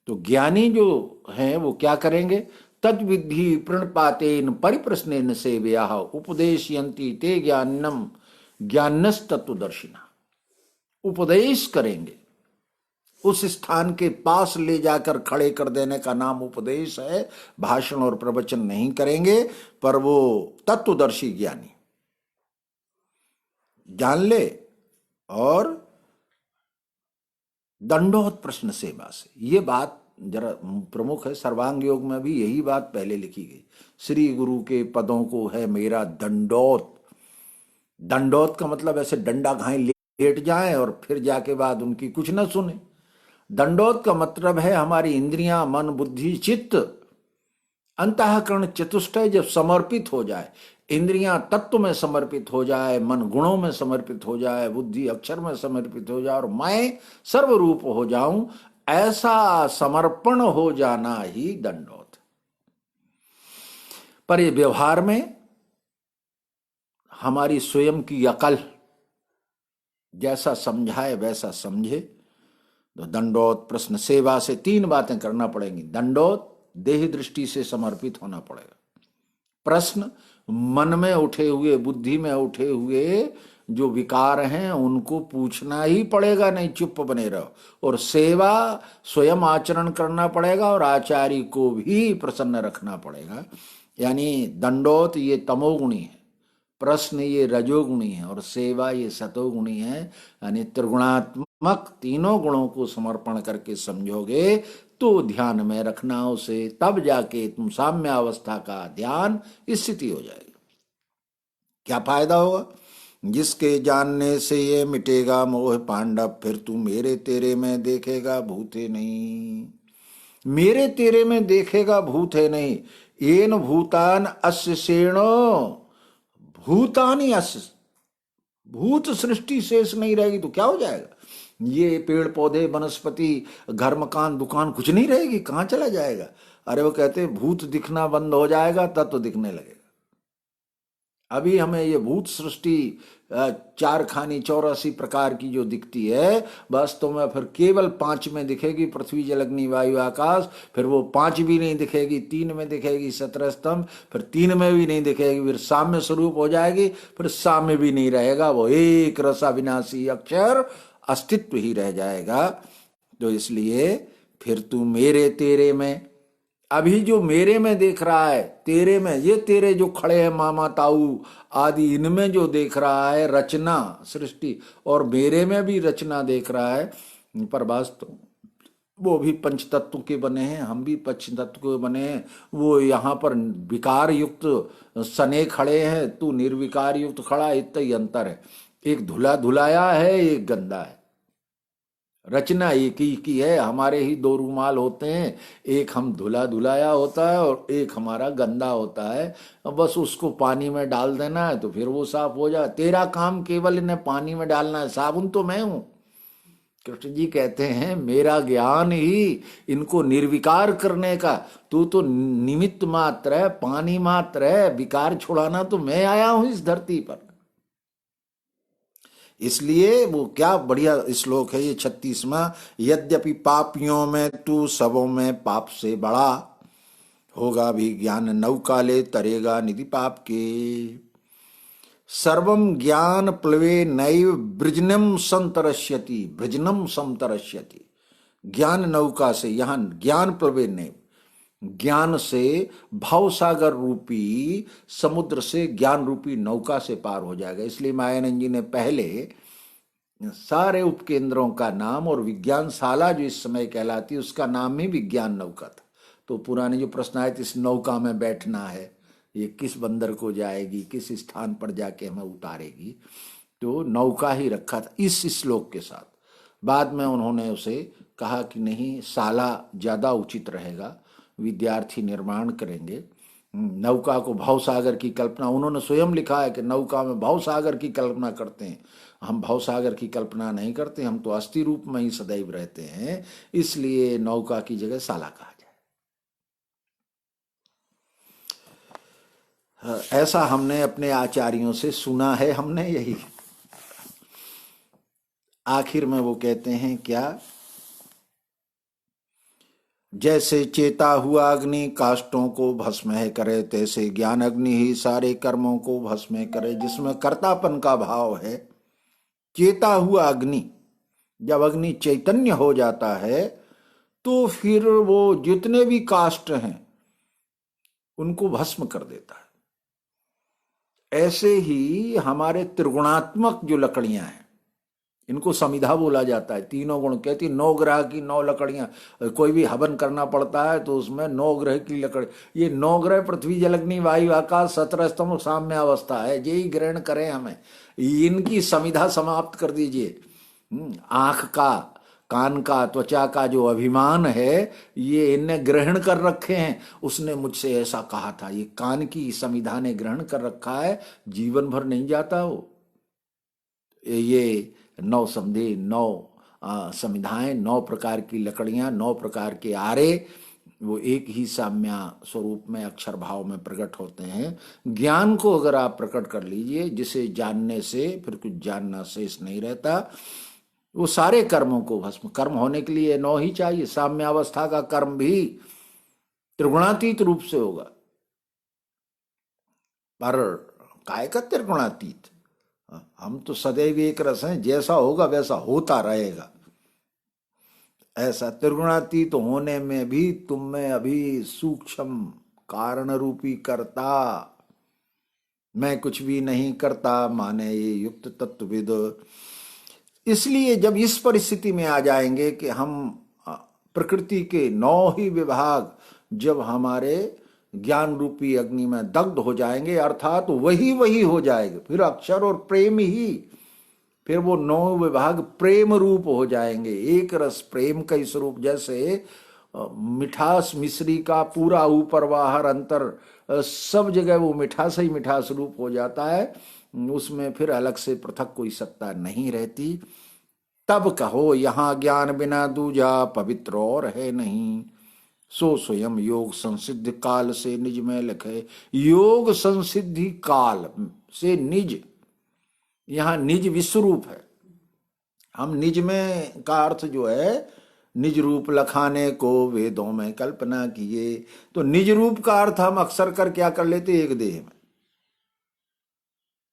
तो ज्ञानी जो हैं वो क्या करेंगे, तद विद्धि प्रणपातेन परिप्रश्नेन सेव्याः उपदेशयन्ति ते ज्ञानम ज्ञानस तत्वदर्शिना। उपदेश करेंगे, उस स्थान के पास ले जाकर खड़े कर देने का नाम उपदेश है। भाषण और प्रवचन नहीं करेंगे, पर वो तत्वदर्शी ज्ञानी जान ले। और दंडोत प्रश्न सेवा से, ये बात जरा प्रमुख है। सर्वांग योग में भी यही बात पहले लिखी गई, श्री गुरु के पदों को है मेरा दंडोत। दंडोत का मतलब ऐसे डंडा घाई लेट जाए और फिर जाके बाद उनकी कुछ न सुने। दंडोत का मतलब है हमारी इंद्रियां, मन, बुद्धि, चित्त, अंतःकरण चतुष्टय जब समर्पित हो जाए, इंद्रियां तत्व में समर्पित हो जाए, मन गुणों में समर्पित हो जाए, बुद्धि अक्षर में समर्पित हो जाए, और मैं सर्वरूप हो जाऊं, ऐसा समर्पण हो जाना ही दंडोत। पर ये व्यवहार में हमारी स्वयं की अकल जैसा समझाए वैसा समझे। तो दंडोत प्रश्न सेवा से तीन बातें करना पड़ेंगी। दंडोत देह दृष्टि से समर्पित होना पड़ेगा, प्रश्न मन में उठे हुए, बुद्धि में उठे हुए जो विकार हैं उनको पूछना ही पड़ेगा, नहीं चुप बने रहो। और सेवा स्वयं आचरण करना पड़ेगा और आचार्य को भी प्रसन्न रखना पड़ेगा। यानी दंडोत ये तमोगुणी है, प्रश्न ये रजोगुणी है, और सेवा ये सतोगुणी है। यानी त्रिगुणात्मक तीनों गुणों को समर्पण करके समझोगे तो ध्यान में रखना उसे, तब जाके तुम साम्य अवस्था का ध्यान स्थिति हो जाएगी। क्या फायदा होगा? जिसके जानने से ये मिटेगा मोह पांडव, फिर तू मेरे तेरे में देखेगा भूत है नहीं। मेरे तेरे में देखेगा भूत है नहीं। येन भूतान अस्य सेनो भूतानि अस्य, भूत सृष्टि शेष नहीं रहेगी तो क्या हो जाएगा? ये पेड़ पौधे वनस्पति घर मकान दुकान कुछ नहीं रहेगी, कहां चला जाएगा? अरे वो कहते हैं भूत दिखना बंद हो जाएगा तब तो दिखने लगेगा। अभी हमें ये भूत सृष्टि 4 खानी 84 प्रकार की जो दिखती है, वास्तव में फिर केवल 5 में दिखेगी, पृथ्वी जल अग्नि वायु आकाश। फिर वो 5 भी नहीं दिखेगी, 3 में दिखेगी 17 स्तंभ, फिर 3 में भी नहीं दिखेगी, फिर साम्य स्वरूप हो जाएगी, फिर साम्य भी नहीं रहेगा, वो एक रस अविनाशी अक्षर अस्तित्व ही रह जाएगा। तो इसलिए फिर तू मेरे तेरे में, अभी जो मेरे में देख रहा है, तेरे में, ये तेरे जो खड़े हैं मामा ताऊ आदि, इनमें जो देख रहा है रचना सृष्टि, और मेरे में भी रचना देख रहा है, पर वास्तव वो भी पंच तत्व के बने हैं, हम भी पंच तत्व के बने हैं। वो यहाँ पर विकार युक्त सने खड़े हैं, तू निर्विकार युक्त खड़ा, इतना ही अंतर है। एक धुला धुलाया है, एक गंदा है। रचना एक ही की है, हमारे ही 2 रूमाल होते हैं, एक हम धुला धुलाया होता है और एक हमारा गंदा होता है। बस उसको पानी में डाल देना है तो फिर वो साफ हो जाए। तेरा काम केवल इन्हें पानी में डालना है, साबुन तो मैं हूं। कृष्ण जी कहते हैं मेरा ज्ञान ही इनको निर्विकार करने का, तू तो निमित्त मात्र है, पानी मात्र है, विकार छुड़ाना तो मैं आया हूं इस धरती पर। इसलिए वो क्या बढ़िया श्लोक है ये 36वां, यद्यपि पापियों में तू सबों में पाप से बड़ा, होगा भी ज्ञान नौका ले तरेगा निधि पाप के। सर्वम ज्ञान प्लवे नैव वृजनम संतरश्यति, वृजनम संतरश्यति। ज्ञान नौका से, यहां ज्ञान प्लवे नैव, ज्ञान से भावसागर रूपी समुद्र से ज्ञान रूपी नौका से पार हो जाएगा। इसलिए मायानंद जी ने पहले सारे उपकेंद्रों का नाम, और विज्ञानशाला जो इस समय कहलाती उसका नाम ही विज्ञान नौका था। तो पुराने जो प्रश्न आए थे, इस नौका में बैठना है, ये किस बंदर को जाएगी, किस स्थान पर जाके हमें उतारेगी, तो नौका ही रखा था इस श्लोक के साथ। बाद में उन्होंने उसे कहा कि नहीं, साला ज्यादा उचित रहेगा, विद्यार्थी निर्माण करेंगे। नौका को भवसागर की कल्पना, उन्होंने स्वयं लिखा है कि नौका में भवसागर की कल्पना करते हैं, हम भवसागर की कल्पना नहीं करते, हम तो अस्थि रूप में ही सदैव रहते हैं, इसलिए नौका की जगह साला कहा जाए। ऐसा हमने अपने आचार्यों से सुना है, हमने यही। आखिर में वो कहते हैं क्या, जैसे चेता हुआ अग्नि काष्टों को भस्म करे, तैसे ज्ञान अग्नि ही सारे कर्मों को भस्म करे। जिसमें कर्तापन का भाव है, चेता हुआ अग्नि, जब अग्नि चैतन्य हो जाता है तो फिर वो जितने भी काष्ट हैं उनको भस्म कर देता है। ऐसे ही हमारे त्रिगुणात्मक जो लकड़ियां हैं, इनको समिधा बोला जाता है। तीनों गुण कहती, 9 ग्रह की 9 लकड़ियां, कोई भी हवन करना पड़ता है तो उसमें 9 ग्रह की लकड़ी, ये 9 ग्रह पृथ्वी जल अग्नि वायु आकाश 17 स्तंभ साम्य अवस्था है, यही ग्रहण करें हमें, इनकी समिधा समाप्त कर दीजिए। आंख का, कान का, त्वचा का जो अभिमान है, ये इनने ग्रहण कर रखे हैं। उसने मुझसे ऐसा कहा था, ये कान की समिधा ने ग्रहण कर रखा है, जीवन भर नहीं जाता वो। ये 9 संधि, 9 समिधाएं, 9 प्रकार की लकड़ियां, 9 प्रकार के आरे, वो एक ही साम्य स्वरूप में अक्षर भाव में प्रकट होते हैं। ज्ञान को अगर आप प्रकट कर लीजिए, जिसे जानने से फिर कुछ जानना शेष नहीं रहता, वो सारे कर्मों को भस्म, कर्म होने के लिए 9 ही चाहिए। साम्य अवस्था का कर्म भी त्रिगुणातीत रूप से होगा, पर काय का त्रिगुणातीत, हम तो सदैव एक रस हैं, जैसा होगा वैसा होता रहेगा। ऐसा त्रिगुणातीत होने में भी तुम में अभी सूक्ष्म कारण रूपी करता, मैं कुछ भी नहीं करता, माने ये युक्त तत्वविद। इसलिए जब इस परिस्थिति में आ जाएंगे कि हम प्रकृति के 9 ही विभाग जब हमारे ज्ञान रूपी अग्नि में दग्ध हो जाएंगे, अर्थात वही वही हो जाएंगे, फिर अक्षर और प्रेम ही, फिर वो 9 विभाग प्रेम रूप हो जाएंगे। एक रस प्रेम का स्वरूप, जैसे मिठास मिश्री का पूरा ऊपर बाहर अंतर सब जगह वो मिठास ही मिठास रूप हो जाता है, उसमें फिर अलग से पृथक कोई सत्ता नहीं रहती। तब कहो यहाँ ज्ञान बिना दूजा पवित्र और है नहीं, सो स्वयं योग संसिद्ध काल से निज में लखे। योग संसिद्धि काल से निज, यहां निज विश्वरूप है। हम निज में का अर्थ जो है निज रूप लखाने को वेदों में कल्पना किए, तो निज रूप का अर्थ हम अक्सर कर क्या कर लेते, एक देह में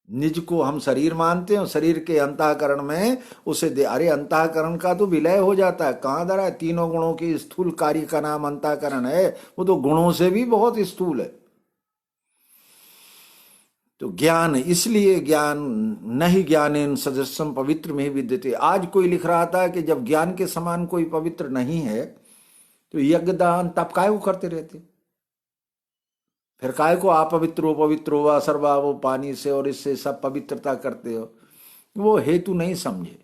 निज को हम शरीर मानते हैं, शरीर के अंतःकरण में उसे दे, अरे अंतःकरण का तो विलय हो जाता है, कहां धरा है? 3 गुणों की स्थूल कार्य का नाम अंतःकरण है, वो तो गुणों से भी बहुत स्थूल है। तो ज्ञान, इसलिए ज्ञान नहीं ज्ञानेन सदृशम पवित्र में विद्यते। आज कोई लिख रहा था कि जब ज्ञान के समान कोई पवित्र नहीं है तो यज्ञ दान तप काय को करते रहते, फिर काय को अपवित्र हो पवित्र हो असर्वा वो पानी से और इससे सब पवित्रता करते हो। वो हेतु नहीं समझे,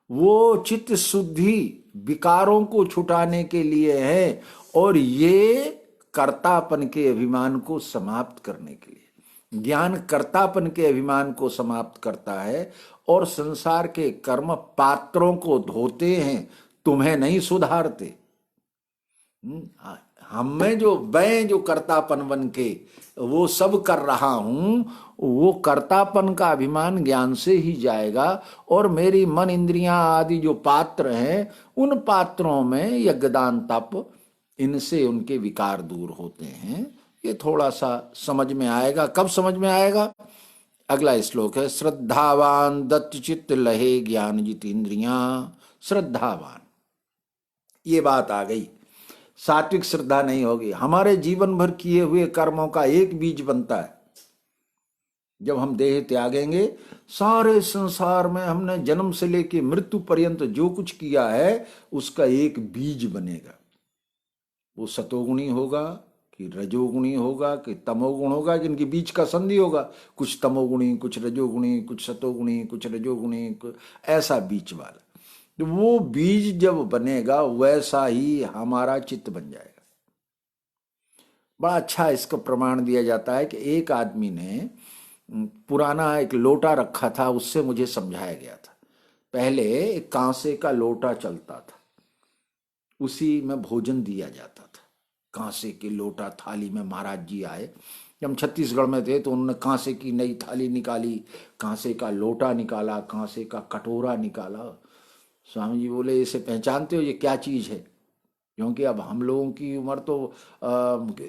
वो चित्त शुद्धि विकारों को छुटाने के लिए है और ये कर्तापन के अभिमान को समाप्त करने के लिए। ज्ञान कर्तापन के अभिमान को समाप्त करता है और संसार के कर्म पात्रों को धोते हैं, तुम्हें नहीं सुधारते। हम में जो मैं जो कर्तापन बन के वो सब कर रहा हूं, वो कर्तापन का अभिमान ज्ञान से ही जाएगा और मेरी मन इंद्रियां आदि जो पात्र हैं उन पात्रों में यज्ञदान तप, इनसे उनके विकार दूर होते हैं। ये थोड़ा सा समझ में आएगा। कब समझ में आएगा? अगला श्लोक है, श्रद्धावान दत्त चित्त लहे ज्ञान जितेंद्रियां। श्रद्धावान, ये बात आ गई। सात्विक श्रद्धा नहीं होगी, हमारे जीवन भर किए हुए कर्मों का एक बीज बनता है। जब हम देह त्यागेंगे, सारे संसार में हमने जन्म से लेकर मृत्यु पर्यंत जो कुछ किया है उसका एक बीज बनेगा। वो सतोगुणी होगा कि रजोगुणी होगा कि तमोगुण होगा, कि इनके बीच का संधि होगा, कुछ तमोगुणी कुछ रजोगुणी कुछ सतोगुणी कुछ रजोगुणी, ऐसा बीच वाला। तो वो बीज जब बनेगा वैसा ही हमारा चित्त बन जाएगा। बड़ा अच्छा इसका प्रमाण दिया जाता है कि एक आदमी ने पुराना एक लोटा रखा था, उससे मुझे समझाया गया था। पहले एक कांसे का लोटा चलता था, उसी में भोजन दिया जाता था। कांसे के लोटा थाली में महाराज जी आए, जब हम छत्तीसगढ़ में थे तो उन्होंने कांसे की नई थाली निकाली, कांसे का लोटा निकाला, कांसे का कटोरा निकाला। स्वामी जी बोले, इसे पहचानते हो, ये क्या चीज है? क्योंकि अब हम लोगों की उम्र तो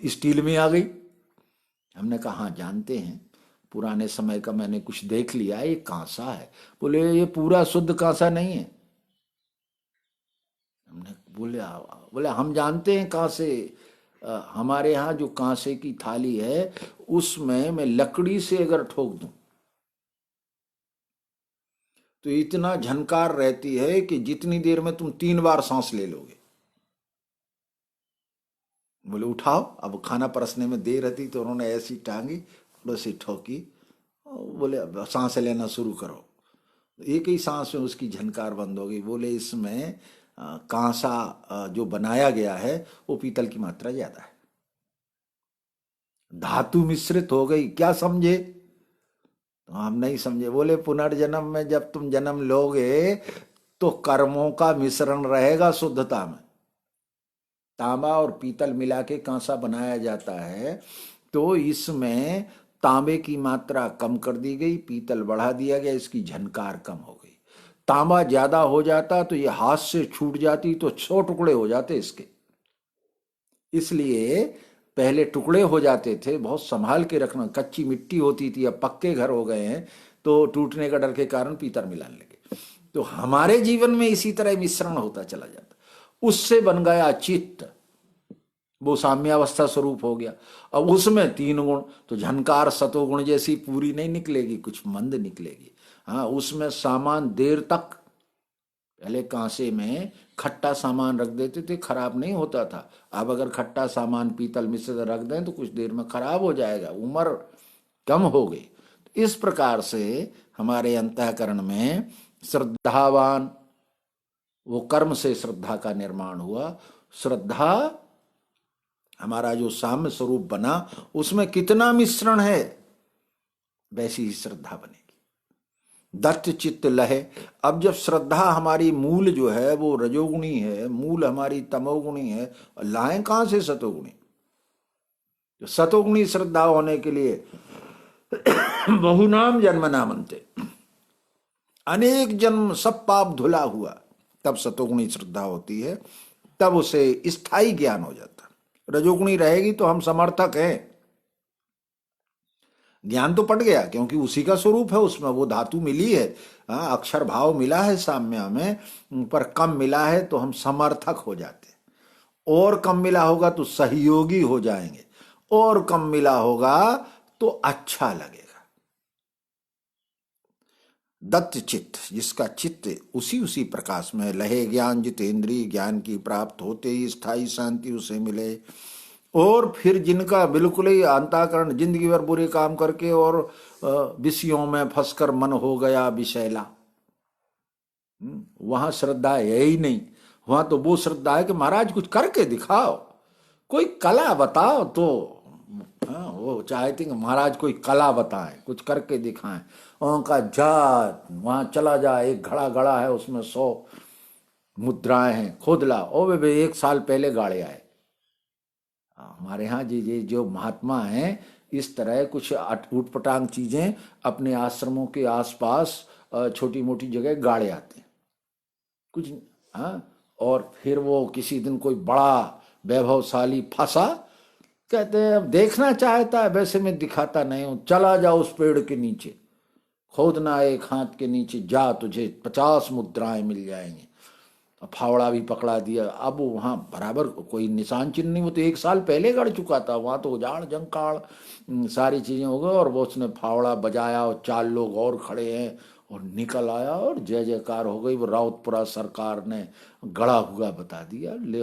स्टील में आ गई। हमने कहा हाँ जानते हैं, पुराने समय का मैंने कुछ देख लिया, ये कांसा है। बोले ये पूरा शुद्ध कांसा नहीं है। हमने बोले हम जानते हैं कांसे, हमारे यहाँ जो कांसे की थाली है उसमें मैं लकड़ी से अगर ठोक दूं तो इतना झनकार रहती है कि जितनी देर में तुम 3 बार सांस ले लोगे। बोले उठाओ। अब खाना परसने में देर रहती तो उन्होंने ऐसी टांगी और ऐसी ठोकी, बोले अब सांस लेना शुरू करो। एक ही सांस में उसकी झनकार बंद हो गई। बोले इसमें कांसा जो बनाया गया है वो पीतल की मात्रा ज्यादा है, धातु मिश्रित हो गई। क्या समझे? तो हम नहीं समझे। बोले पुनर्जन्म में जब तुम जन्म लोगे तो कर्मों का मिश्रण रहेगा शुद्धता में। तांबा और पीतल मिला के कांसा बनाया जाता है, तो इसमें तांबे की मात्रा कम कर दी गई, पीतल बढ़ा दिया गया, इसकी झनकार कम हो गई। तांबा ज्यादा हो जाता तो ये हाथ से छूट जाती तो 100 टुकड़े हो जाते इसके। इसलिए पहले टुकड़े हो जाते थे, बहुत संभाल के रखना। कच्ची मिट्टी होती थी, अब पक्के घर हो गए हैं तो टूटने का डर के कारण पीतल मिलाने लगे। तो हमारे जीवन में इसी तरह मिश्रण होता चला जाता, उससे बन गया चित्त, वो साम्यावस्था स्वरूप हो गया। अब उसमें 3 गुण, तो झनकार सतोगुण जैसी पूरी नहीं निकलेगी, कुछ मंद निकलेगी। हाँ, उसमें सामान देर तक पहले कांसे में खट्टा सामान रख देते थे, खराब नहीं होता था। अब अगर खट्टा सामान पीतल में से रख दें तो कुछ देर में खराब हो जाएगा, उम्र कम हो गई। तो इस प्रकार से हमारे अंतःकरण में श्रद्धावान, वो कर्म से श्रद्धा का निर्माण हुआ। श्रद्धा हमारा जो साम्य स्वरूप बना, उसमें कितना मिश्रण है, वैसी ही श्रद्धा बनेगी। दत्त चित्त लहे। अब जब श्रद्धा हमारी मूल जो है वो रजोगुणी है, मूल हमारी तमोगुणी है, लाएं कहां से सतोगुणी? तो सतोगुणी श्रद्धा होने के लिए बहुनाम जन्म नामन्ते, अनेक जन्म सब पाप धुला हुआ, तब सतोगुणी श्रद्धा होती है, तब उसे स्थायी ज्ञान हो जाता। रजोगुणी रहेगी तो हम समर्थक हैं, ज्ञान तो पट गया क्योंकि उसी का स्वरूप है, उसमें वो धातु मिली है, अक्षर भाव मिला है साम्य में, पर कम मिला है तो हम समर्थक हो जाते हैं। और कम मिला होगा तो सहयोगी हो जाएंगे, और कम मिला होगा तो अच्छा लगेगा। दत्त चित्त, जिसका चित्त उसी प्रकाश में लहे, ज्ञान जितेंद्रिय, ज्ञान की प्राप्त होते ही स्थायी शांति उसे मिले। और फिर जिनका बिल्कुल ही अंतःकरण जिंदगी भर बुरे काम करके और विषयों में फंसकर मन हो गया विषैला, वहां श्रद्धा है ही नहीं। वहां तो वो श्रद्धा है कि महाराज कुछ करके दिखाओ, कोई कला बताओ। तो वो चाहते हैं कि महाराज कोई कला बताएं, कुछ करके दिखाएं। उनका जा वहां चला जाए, एक घड़ा गड़ा है उसमें 100 मुद्राएं हैं, खोद ला, ओ वे 1 साल पहले गाड़े आए। हमारे यहाँ जी जो महात्मा हैं, इस तरह कुछ उटपटांग चीजें अपने आश्रमों के आसपास छोटी मोटी जगह गाड़े आते हैं कुछ। और फिर वो किसी दिन कोई बड़ा वैभवशाली फंसा, कहते हैं अब देखना चाहता है, वैसे मैं दिखाता नहीं हूं, चला जाओ उस पेड़ के नीचे, खोदना 1 हाथ के नीचे जा, तुझे 50 मुद्राएं मिल जाएंगी। फावड़ा भी पकड़ा दिया। अब वहां बराबर कोई निशान चिन्ह नहीं, वो तो 1 साल पहले गड़ चुका था। वहां तो उजाड़ जंकाड़ सारी चीजें हो गई, और वो उसने फावड़ा बजाया और 4 लोग और खड़े हैं, और निकल आया और जय जयकार हो गई। वो राउतपुरा सरकार ने गड़ा हुआ बता दिया, ले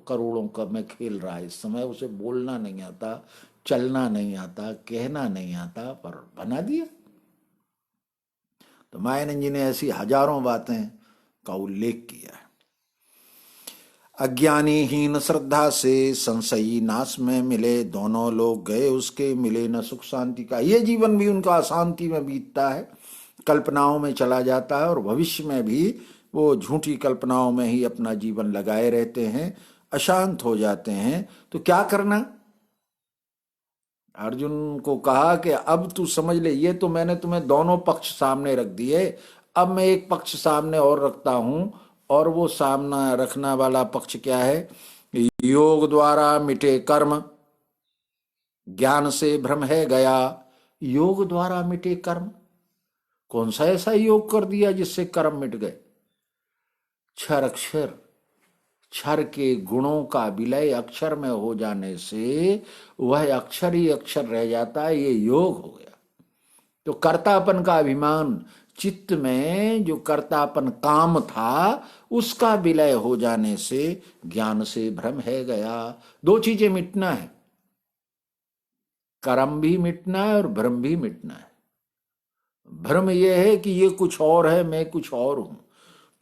करोड़ों का मैं खेल रहा है इस समय। उसे बोलना नहीं आता, चलना नहीं आता, कहना नहीं आता, पर बना दिया। तो मायानंद जी ने ऐसी हजारों बातें का उल्लेख किया है। अज्ञानी हीन श्रद्धा से संशयी नाश में मिले, दोनों लोग गए उसके मिले न सुख शांति का। ये जीवन भी उनका अशांति में बीतता है, कल्पनाओं में चला जाता है, और भविष्य में भी वो झूठी कल्पनाओं में ही अपना जीवन लगाए रहते हैं, अशांत हो जाते हैं। तो क्या करना? अर्जुन को कहा कि अब तू समझ ले, ये तो मैंने तुम्हें दोनों पक्ष सामने रख दिए, अब मैं एक पक्ष सामने और रखता हूं। और वो सामना रखना वाला पक्ष क्या है? योग द्वारा मिटे कर्म, ज्ञान से भ्रम है गया। योग द्वारा मिटे कर्म, कौन सा ऐसा योग कर दिया जिससे कर्म मिट गए? क्षर अक्षर, क्षर के गुणों का विलय अक्षर में हो जाने से वह अक्षर ही अक्षर रह जाता है, ये योग हो गया। तो कर्तापन का अभिमान, चित्त में जो कर्तापन काम था, उसका विलय हो जाने से ज्ञान से भ्रम है गया। 2 चीजें मिटना है, कर्म भी मिटना है और भ्रम भी मिटना है। भ्रम यह है कि ये कुछ और है, मैं कुछ और हूं,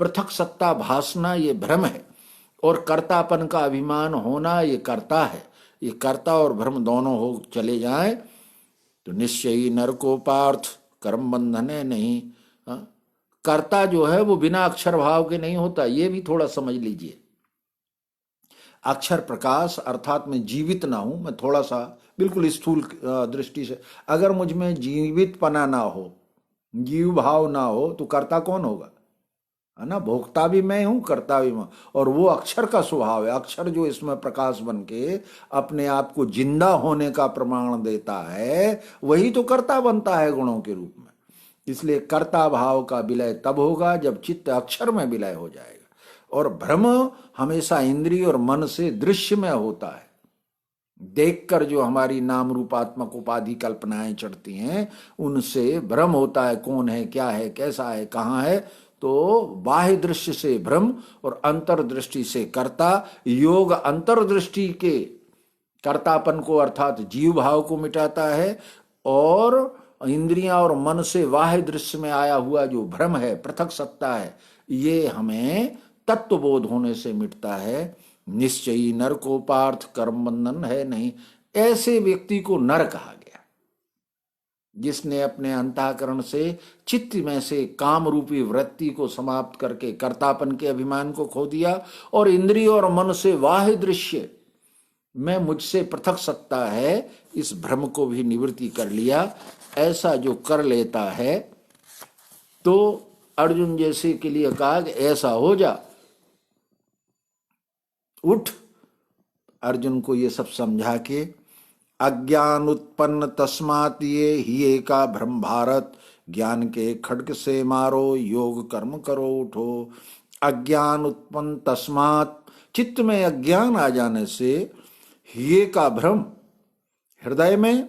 पृथक सत्ता भासना ये भ्रम है, और कर्तापन का अभिमान होना ये कर्ता है। ये कर्ता और भ्रम दोनों हो चले जाए तो निश्चयी नरकोपार्थ, कर्म बंधन है नहीं। कर्ता जो है वो बिना अक्षर भाव के नहीं होता, ये भी थोड़ा समझ लीजिए। अक्षर प्रकाश अर्थात मैं जीवित ना हूं, मैं थोड़ा सा बिल्कुल स्थूल दृष्टि से, अगर मुझ में जीवित पना ना हो, जीव भाव ना हो, तो कर्ता कौन होगा? है ना, भोक्ता भी मैं हूं, कर्ता भी मैं। और वो अक्षर का स्वभाव है, अक्षर जो इसमें प्रकाश बन के अपने आप को जिंदा होने का प्रमाण देता है, वही तो कर्ता बनता है गुणों के रूप में। इसलिए कर्ता भाव का विलय तब होगा जब चित्त अक्षर में विलय हो जाएगा। और भ्रम हमेशा इंद्रिय और मन से दृश्य में होता है, देखकर जो हमारी नाम रूपात्मक उपाधि कल्पनाएं चढ़ती हैं, उनसे भ्रम होता है, कौन है, क्या है, कैसा है, कहाँ है। तो बाह्य दृश्य से भ्रम और अंतर्दृष्टि से कर्ता। योग अंतर्दृष्टि के कर्तापन को अर्थात जीव भाव को मिटाता है, और इंद्रियां और मन से बाह्य दृश्य में आया हुआ जो भ्रम है, पृथक सत्ता है, ये हमें तत्वबोध होने से मिटता है। निश्चयी नर को पार्थ कर्म बंधन है नहीं। ऐसे व्यक्ति को नर कहा गया जिसने अपने अंतःकरण से, चित्त में से काम रूपी वृत्ति को समाप्त करके कर्तापन के अभिमान को खो दिया, और इंद्रिय और मन से बाह्य दृश्य में मुझसे पृथक सत्ता है इस भ्रम को भी निवृत्ति कर लिया। ऐसा जो कर लेता है तो अर्जुन जैसे के लिए कहा कि ऐसा हो जा, उठ। अर्जुन को ये सब समझा के, अज्ञान उत्पन्न तस्मात ये ही एका भ्रम भारत, ज्ञान के खड्ग से मारो योग कर्म करो उठो। अज्ञान उत्पन्न तस्मात, चित्त में अज्ञान आ जाने से, ये का भ्रम, हृदय में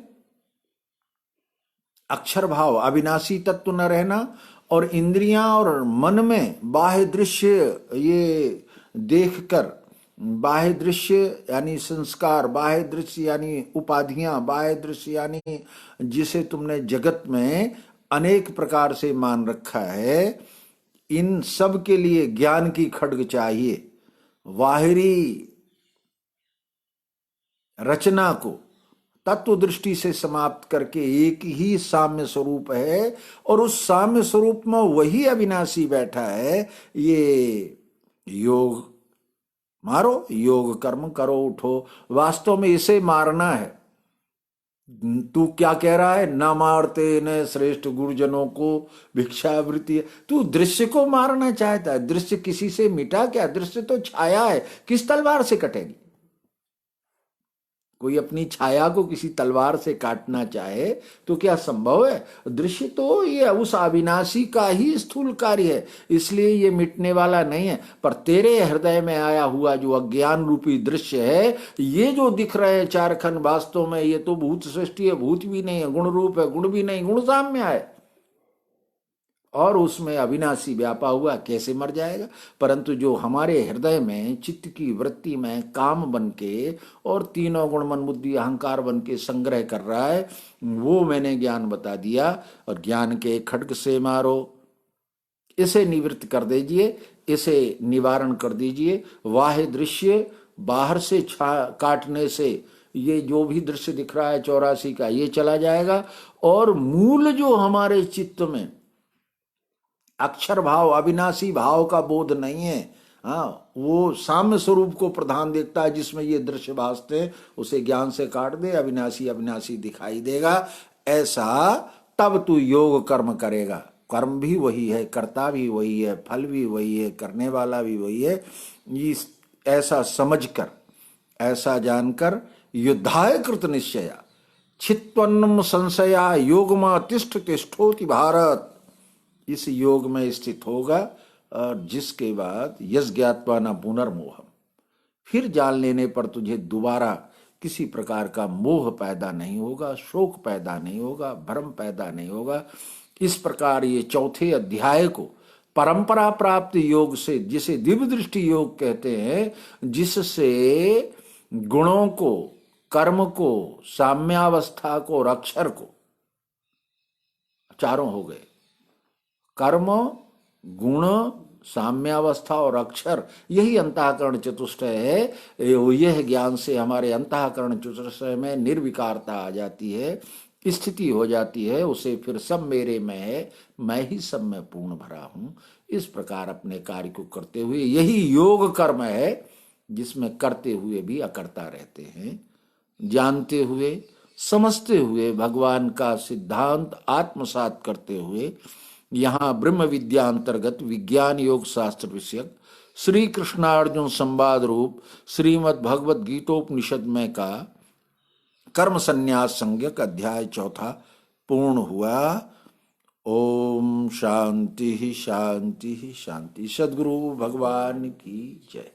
अक्षर भाव अविनाशी तत्व न रहना, और इंद्रियां और मन में बाह्य दृश्य ये देखकर, बाह्य दृश्य यानी संस्कार, बाह्य दृश्य यानी उपाधियां, बाह्य दृश्य यानी जिसे तुमने जगत में अनेक प्रकार से मान रखा है, इन सब के लिए ज्ञान की खड्ग चाहिए। बाहरी रचना को तत्व दृष्टि से समाप्त करके एक ही साम्य स्वरूप है, और उस साम्य स्वरूप में वही अविनाशी बैठा है। ये योग मारो, योग कर्म करो उठो। वास्तव में इसे मारना है। तू क्या कह रहा है, न मारते न श्रेष्ठ गुरुजनों को भिक्षावृत्ति है। तू दृश्य को मारना चाहता है। दृश्य किसी से मिटा क्या? दृश्य तो छाया है, किस तलवार से कटेगी? कोई अपनी छाया को किसी तलवार से काटना चाहे तो क्या संभव है? दृश्य तो ये उस अविनाशी का ही स्थूल कार्य है, इसलिए ये मिटने वाला नहीं है। पर तेरे हृदय में आया हुआ जो अज्ञान रूपी दृश्य है, ये जो दिख रहे हैं चार खंड, वास्तव में ये तो भूत सृष्टि है, भूत भी नहीं है, गुण रूप है, गुण भी नहीं, गुण साम्य है, और उसमें अविनाशी व्यापा हुआ, कैसे मर जाएगा? परंतु जो हमारे हृदय में चित्त की वृत्ति में काम बन के और तीनों गुण मन बुद्धि अहंकार बन के संग्रह कर रहा है, वो मैंने ज्ञान बता दिया। और ज्ञान के खड्ग से मारो, इसे निवृत्त कर दीजिए, इसे निवारण कर दीजिए। वाह्य दृश्य बाहर से काटने से ये जो भी दृश्य दिख रहा है 84 का, ये चला जाएगा। और मूल जो हमारे चित्त में अक्षर भाव, अविनाशी भाव का बोध नहीं है, हाँ, वो साम्य स्वरूप को प्रधान देखता है, जिसमें ये दृश्य भासते हैं, उसे ज्ञान से काट दे, अविनाशी अविनाशी दिखाई देगा। ऐसा तब तू योग कर्म करेगा। कर्म भी वही है, कर्ता भी वही है, फल भी वही है, करने वाला भी वही है। इस ऐसा समझकर, ऐसा जानकर, युद्धाय कृत निश्चया छित्त्वन्नम संशया योगमा तिष्ठ तिष्ठोति भारत, इस योग में स्थित होगा, और जिसके बाद यस ज्ञात्वा न पुनर्मोहम, फिर जान लेने पर तुझे दोबारा किसी प्रकार का मोह पैदा नहीं होगा, शोक पैदा नहीं होगा, भ्रम पैदा नहीं होगा। इस प्रकार ये चौथे अध्याय को परंपरा प्राप्त योग से, जिसे दिव्य दृष्टि योग कहते हैं, जिससे गुणों को, कर्म को, साम्यावस्था को और अक्षर को, चारों हो गए, कर्म, गुण, साम्यावस्था और अक्षर, यही अंतःकरण चतुष्टय है। यह ज्ञान से हमारे अंतःकरण चतुष्टय में निर्विकारता आ जाती है, स्थिति हो जाती है। उसे फिर सब मेरे में है, मैं ही सब में पूर्ण भरा हूं। इस प्रकार अपने कार्य को करते हुए, यही योग कर्म है जिसमें करते हुए भी अकर्ता रहते हैं, जानते हुए, समझते हुए, भगवान का सिद्धांत आत्मसात करते हुए। यहाँ ब्रह्म विद्या अंतर्गत विज्ञान योग शास्त्र विषयक श्री कृष्णार्जुन संवाद रूप श्रीमद् भगवत गीतोपनिषद में का कर्म संन्यास संज्ञक अध्याय चौथा पूर्ण हुआ। ओम शांति शांति शांति। सद्गुरु भगवान की जय।